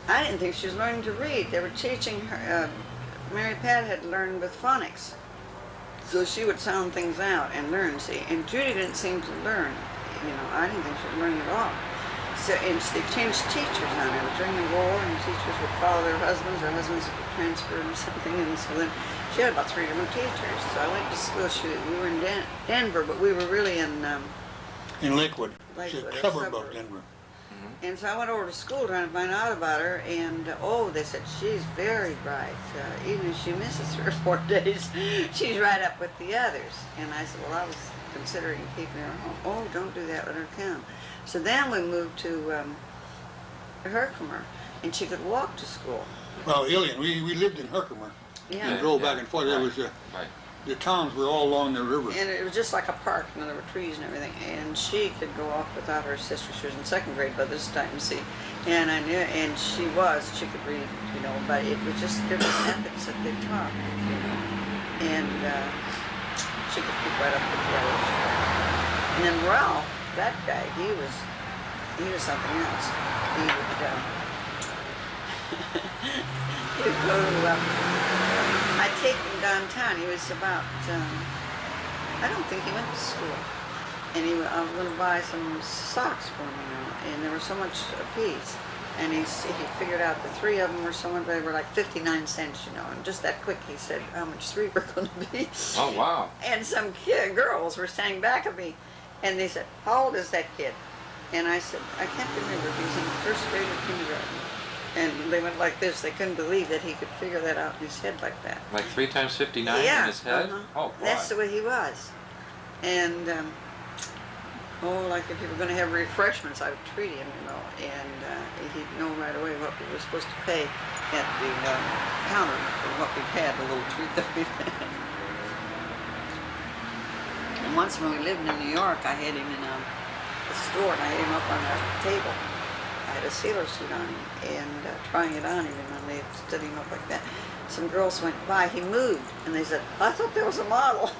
I didn't think she was learning to read. They were teaching her. Mary Pat had learned with phonics, so she would sound things out and learn. See, and Judy didn't seem to learn. You know, I didn't think she was learning at all. So, and they changed teachers on her during the war, and the teachers would follow their husbands would transfer or something. And so then she had about 3 different teachers. So I went to school. We were in Denver, but we were really in Lakewood. It's Lakewood, a a suburb suburb. of Denver. And so I went over to school trying to find out about her, and oh, they said she's very bright. Even if she misses 3 or 4 days, she's right up with the others. And I said, well, I was considering keeping her home. Oh, don't do that, let her come. So then we moved to Herkimer, and she could walk to school. Well, Ilion, we lived in Herkimer Yeah. and drove back and forth. There was Right. the towns were all along the river. And it was just like a park, and there were trees and everything. And she could go off without her sister. She was in 2nd grade by this time, see. And I knew, and she could read, you know, but it was just different ethics that they taught, you know. And she could keep right up with the others. And then Ralph, that guy, he was something else. He would, he would go to, I'd take him downtown. He was about, I don't think he went to school. And I was going to buy some socks for him, you know, and they were so much a piece. And he figured out the 3 of them were they were like 59 cents, you know, and just that quick he said how much 3 were going to be. Oh, wow. And some girls were standing back of me, and they said, how old is that kid? And I said, I can't remember. He was in 1st grade or kindergarten. And they went like this. They couldn't believe that he could figure that out in his head like that. Like 3 times 59 Yeah, in his head? Oh, boy. that's the way he was. And, like if you were going to have refreshments, I would treat him, you know, and he'd know right away what we were supposed to pay at the counter for what we had, the little treat that we had. And once when we lived in New York, I had him in a store, and I had him up on a table. I had a sailor suit on him, and trying it on him, and they stood him up like that. Some girls went by, he moved, and they said, I thought there was a model.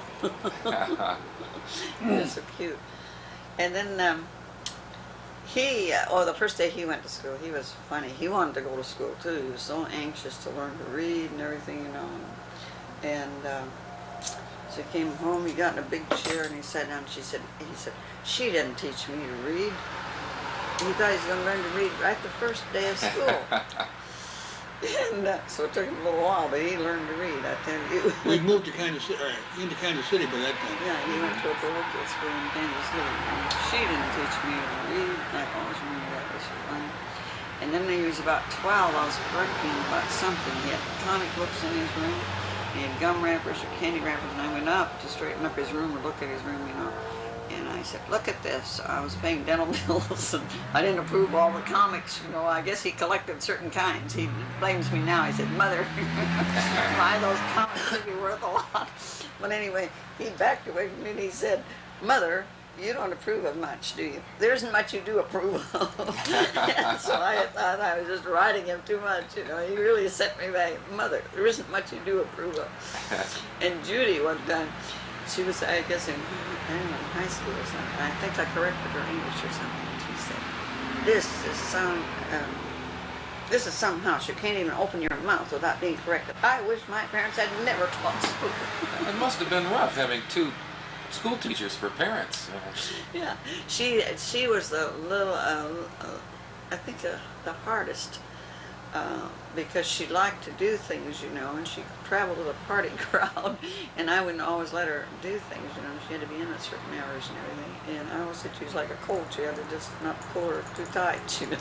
He was so cute. And then the first day he went to school, he was funny. He wanted to go to school too. He was so anxious to learn to read and everything, you know. And so he came home, he got in a big chair, and he sat down, and he said, she didn't teach me to read. He thought he was going to learn to read right the first day of school. And so it took him a little while, but he learned to read, I tell you. We moved to into Kansas City by that time. Yeah, he went to a parochial school in Kansas City. And she didn't teach me to read. I always remember that. It was funny. And then when he was about 12, I was correcting him about something. He had comic books in his room. He had gum wrappers or candy wrappers, and I went up to straighten up his room or look at his room, you know. And I said, look at this. I was paying dental bills, and I didn't approve all the comics, you know. I guess he collected certain kinds. He blames me now. He said, Mother, why those comics would be worth a lot. But anyway, he backed away from me, and he said, Mother, you don't approve of much, do you? There isn't much you do approve of. And so I thought I was just riding him too much, you know. He really set me back. Mother, there isn't much you do approve of. And Judy one time, she was, I guess, in high school or something. I think I corrected her English or something. And she said, this is some house. You can't even open your mouth without being corrected. I wish my parents had never taught school. It must have been rough having 2 school teachers for parents. Yeah, she was the little, I think the hardest, because she liked to do things, you know, and she traveled with a party crowd, and I wouldn't always let her do things, you know. She had to be in at certain hours and everything, and I always said she was like a colt. She had to just not pull her too tight, you know.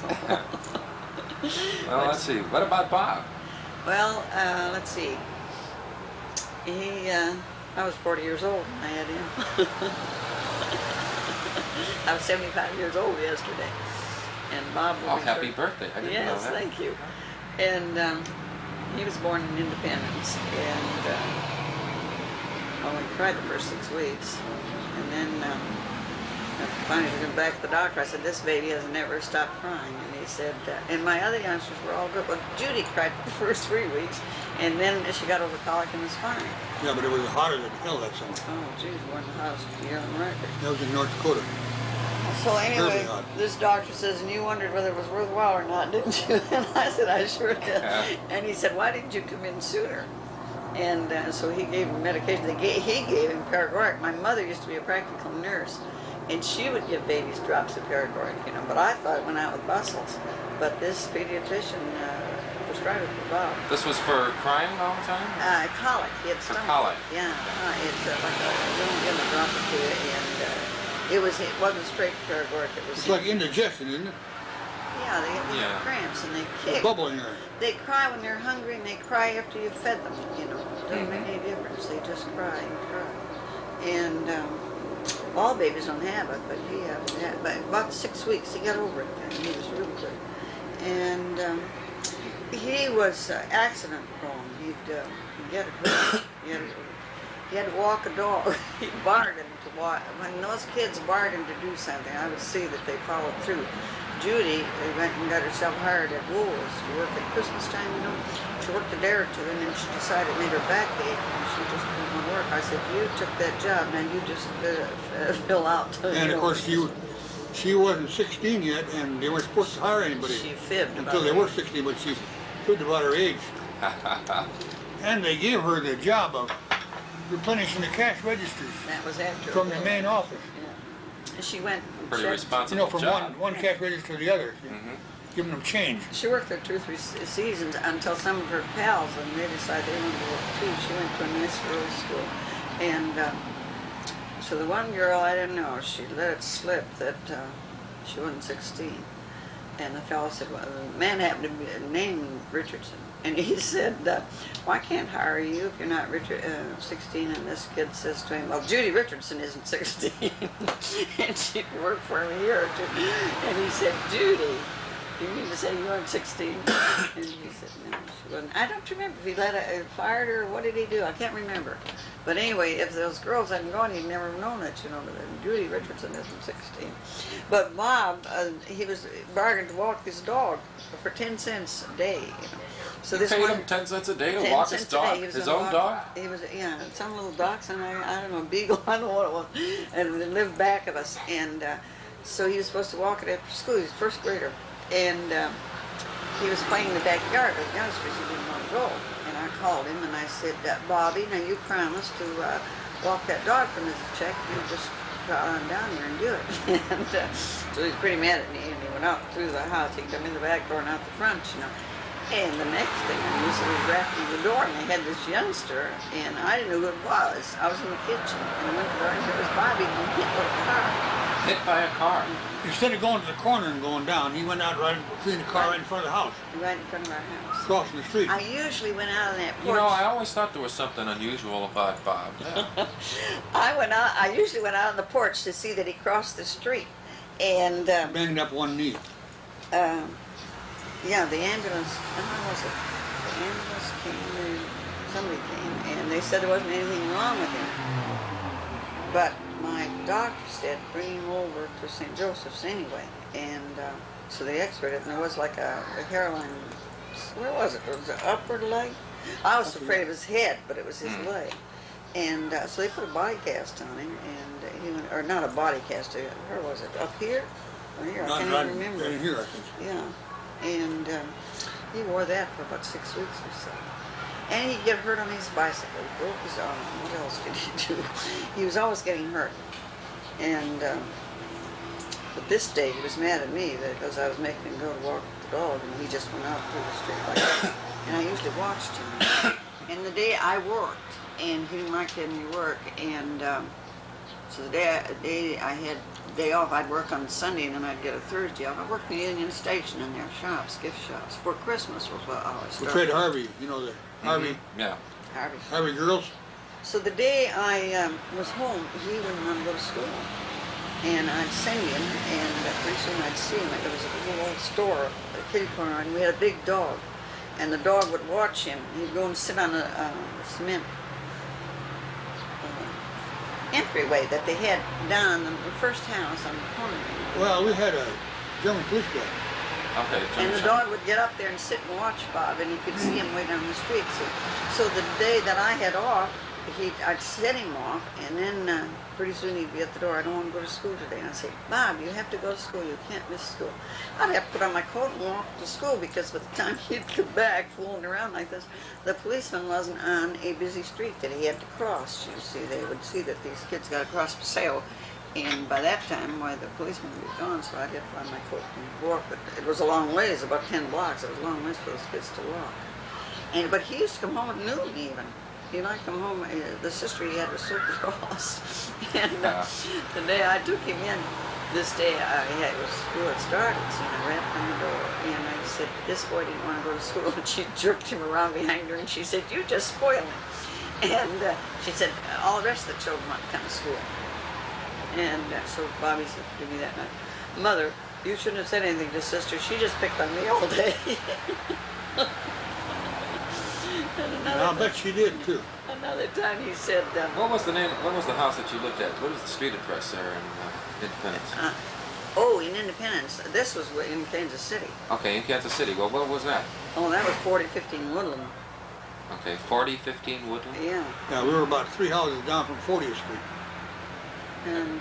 Well, let's see. What about Bob? Well, let's see. I was 40 years old when I had him. I was 75 years old yesterday. And Bob will Oh, be happy birthday. I didn't know Yes, that. thank you. And He was born in Independence, and well, he cried the first 6 weeks, and then I finally took him back to the doctor. I said, "This baby has never stopped crying," and he said, and my other youngsters were all good. Well, Judy cried for the first 3 weeks, and then she got over colic and was fine. Yeah, but it was hotter than hell that summer. Oh, geez, one of the hottest year on record. That was in North Dakota. So anyway, Hot. this doctor says, "And you wondered whether it was worthwhile or not, didn't you?" And I said, "I sure did." And he said, "Why didn't you come in sooner?" And so he gave him medication. He gave him paregoric. My mother used to be a practical nurse, and she would give babies drops of paregoric, you know. But I thought it went out with bustles. But this pediatrician prescribed it for Bob. This was for crying all the time? Colic. He had For stomach. colic. Yeah, it's like a little give him a drop or two, and it wasn't straight paregoric. It was It's like indigestion, isn't it? yeah, they get cramps and they kick. Bubbling there. They cry when they're hungry and they cry after you've fed them, you know. It doesn't make any difference. They just cry and cry. And all babies don't have it, but he had but about 6 weeks he got over it and he was real good. And he was accident prone. He'd get hurt. He had to walk a dog. He barred him to walk. When those kids barred him to do something, I would see that they followed through. Judy went and got herself hired at Woolworths to work at Christmas time, you know. She worked a day or two, and then she decided it made her back ache, and she just didn't want to work. I said, "You took that job, now you just fill out." And of course, she wasn't 16 yet, and they weren't supposed to hire anybody She fibbed until they were 16, but she fibbed about her age. And they gave her the job of replenishing the cash registers That was after. from the main office. Yeah. And she went. Pretty she- responsible You know, from job. one cash register to the other, giving them change. She worked there 2 or 3 seasons until some of her pals, and they decided they wanted to work too. She went to a nice girls' school. And so the one girl, I didn't know, she let it slip that she wasn't 16. And the fellow said, well, the man happened to be named Richardson. And he said, well, I can't hire you if you're not 16. And this kid says to him, well, Judy Richardson isn't 16. And she worked for him a year or two. And he said, Judy, do you mean to say you weren't 16? And he said, no, she wasn't. I don't remember if he fired her or what did he do. I can't remember. But anyway, if those girls hadn't gone, he'd never known that, you know. But Judy Richardson isn't 16. But Bob, he was bargained to walk his dog for 10 cents a day, you know. So this Paid one, him 10 cents a day to 10 walk his cents a day. dog? He was His gonna own walk- dog? He was, yeah, some little dachshund, I don't know, beagle, I don't know what it was, and they lived back of us. And so he was supposed to walk it after school. He was a first grader, and he was playing in the backyard with youngsters. He didn't want to go, and I called him and I said, Bobby, now you promised to walk that dog for Mrs. Check. You just trot on down here and do it. And so he was pretty mad at me, and he went out through the house. He come in the back door and out the front, you know. And the next thing I knew, so he was rapping the door, and they had this youngster, and I didn't know who it was. I was in the kitchen, and I went to the door, and it was Bobby being hit by a car. Hit by a car. Instead of going to the corner and going down, he went out right between the car right in front of the house, Right in front of our house. crossing the street. I usually went out on that porch. You know, I always thought there was something unusual about Bob. Yeah. I usually went out on the porch to see that he crossed the street, and Banged up one knee. yeah, the ambulance. How was it? The ambulance came, and somebody came, and they said there wasn't anything wrong with him. But my doctor said bring him over to St. Joseph's anyway, and so they x-rayed it, and there was like a hairline. Where was it? Was it upper leg? I was afraid of his head, but it was his leg. And so they put a body cast on him, and he went, or not a body cast. Where was it? Up here or here? I Not can't right, even remember. right here, I think. Yeah, and he wore that for about 6 weeks or so. And he'd get hurt on his bicycle. He broke his arm. What else did he do? He was always getting hurt. And but this day he was mad at me because I was making him go to walk the dog, and he just went out through the street like that. And I usually watched him. And the day I worked, and he didn't like having me work, and so the day I had day off, I'd work on Sunday, and then I'd get a Thursday off. I worked in the Union Station in their shops, gift shops. For Christmas was what I always We started. tried Harvey, you know, the Harvey, Yeah. Harvey girls. So the day I was home, he wouldn't want to go to school. And I'd send him, and pretty soon I'd see him. There was a little old store, a kitty corner, and we had a big dog. and the dog would watch him. He'd go and sit on a cement entryway that they had down in the first house on the corner. Well, we had a German police dog. Okay. And the dog would get up there and sit and watch Bob, and he could see him way down the street. So the day that I had off, I'd set him off, and then pretty soon he'd be at the door. I don't want to go to school today. And I'd say, Bob, you have to go to school. You can't miss school. I'd have to put on my coat and walk to school because by the time he'd come back fooling around like this, the policeman wasn't on a busy street that he had to cross. You see, they would see that these kids got across Paseo. And by that time, the policeman would be gone, so I'd have to find my coat and walk. But it was a long ways, about 10 blocks. It was a long ways for those kids to walk. But he used to come home at noon even. He liked to come home. The sister he had was so cross. And the day I took him in, this day it was school had started, so I rapped on the door. And I said, this boy didn't want to go to school. And she jerked him around behind her and she said, you just spoiled him. And she said, all the rest of the children want to come to school. And so Bobby said to me that night, Mother, you shouldn't have said anything to Sister. She just picked on me all day. I'll bet she did too. Another time he said, What was the name? What was the house that you looked at? What was the street address there in Independence? in Independence. This was in Kansas City. Okay, in Kansas City. Well, what was that? Oh, that was 4015 Woodland. Okay, 4015 Woodland. Yeah. Yeah, we were about 3 houses down from 40th Street. And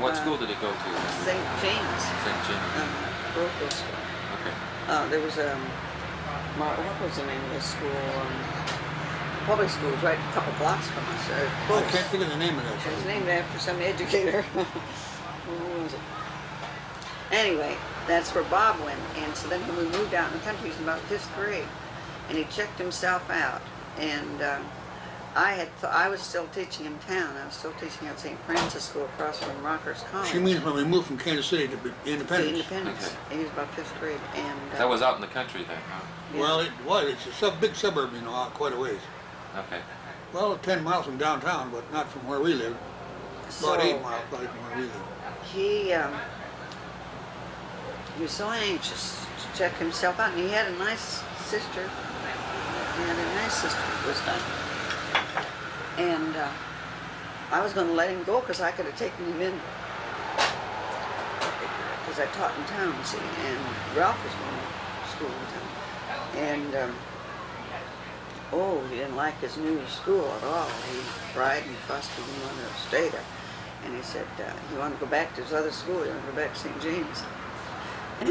what school did he go to? St. James. St. James. Local school. Okay. There was what was the name of the school? Public school was right a couple blocks from us. I can't think of the name of that It school. was named after some educator. Who was it? Anyway, that's where Bob went. And so then when we moved out in the country, he was in about 5th grade. And he checked himself out. And I was still teaching in town. I was still teaching at St. Francis School across from Rockhurst College. She means when we moved from Kansas City to Independence. To Independence. Okay. He was about 5th grade. And That was out in the country then, huh? yeah. Well, it was. It's a big suburb, out quite a ways. Okay. Well, 10 miles from downtown, but not from where we live. About 8 miles probably from where we live. He was so anxious to check himself out, and he had a nice sister. He had a nice sister this time. And I was going to let him go because I could have taken him in. Because I taught in town, see, and Ralph was going to school in town. And, he didn't like his new school at all. He cried and fussed, he didn't want to stay there. And he said he wanted to go back to his other school, he wanted to go back to St. James. And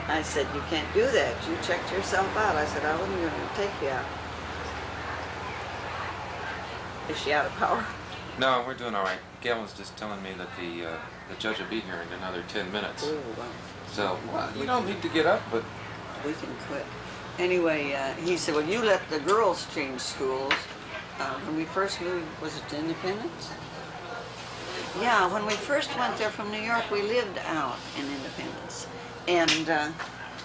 I said, you can't do that. You checked yourself out. I said, I wasn't going to take you out. Is she out of power? No, we're doing all right. Gail was just telling me that the judge will be here in another 10 minutes. Oh, wow. So, well, you don't need to get up, but We can quit. Anyway, he said, well, you let the girls change schools. When we first moved, was it to Independence? Yeah, when we first went there from New York, we lived out in Independence. And,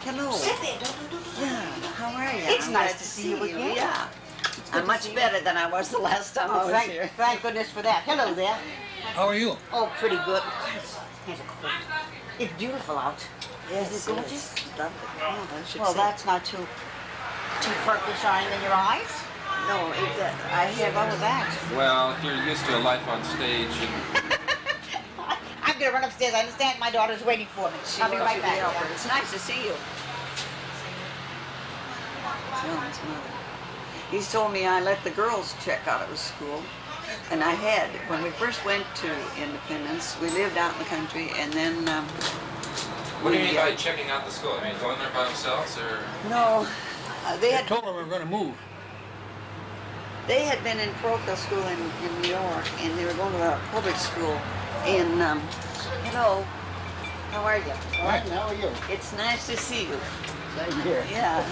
hello. Sit there. Don't. Yeah, how are you? It's I'm nice glad to see you again. Yeah. I'm much better than I was the last time I was here. Thank goodness for that. Hello there. How are you? Oh, pretty good. Here's a coat. It's beautiful out. Yes, Is it gorgeous? Lovely. Yeah, I should Well, say. that's not too furtly shining in your eyes. No, I have all of that. well, if you're used to a life on stage, and I'm gonna run upstairs. I understand my daughter's waiting for me. I'll be wants right you to help her. back. It's nice to see you. John's mother. He's told me I let the girls check out of his school. And I had. When we first went to Independence, we lived out in the country, and then what do you mean by checking out the school? I mean, going there by themselves, or? No, they I had told them we were going to move. They had been in parochial school in New York, and they were going to a public school in, hello, how are you? Fine, how are you? It's nice to see you. Same here. Yeah.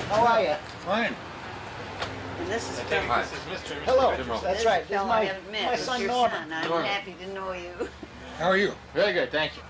How are you? Fine. And this is Hi. Hello. Jim Rowe. That's right. This is fellow I haven't met. my It's son your Norman. son. I'm Norman. happy to know you. How are you? Very good, thank you.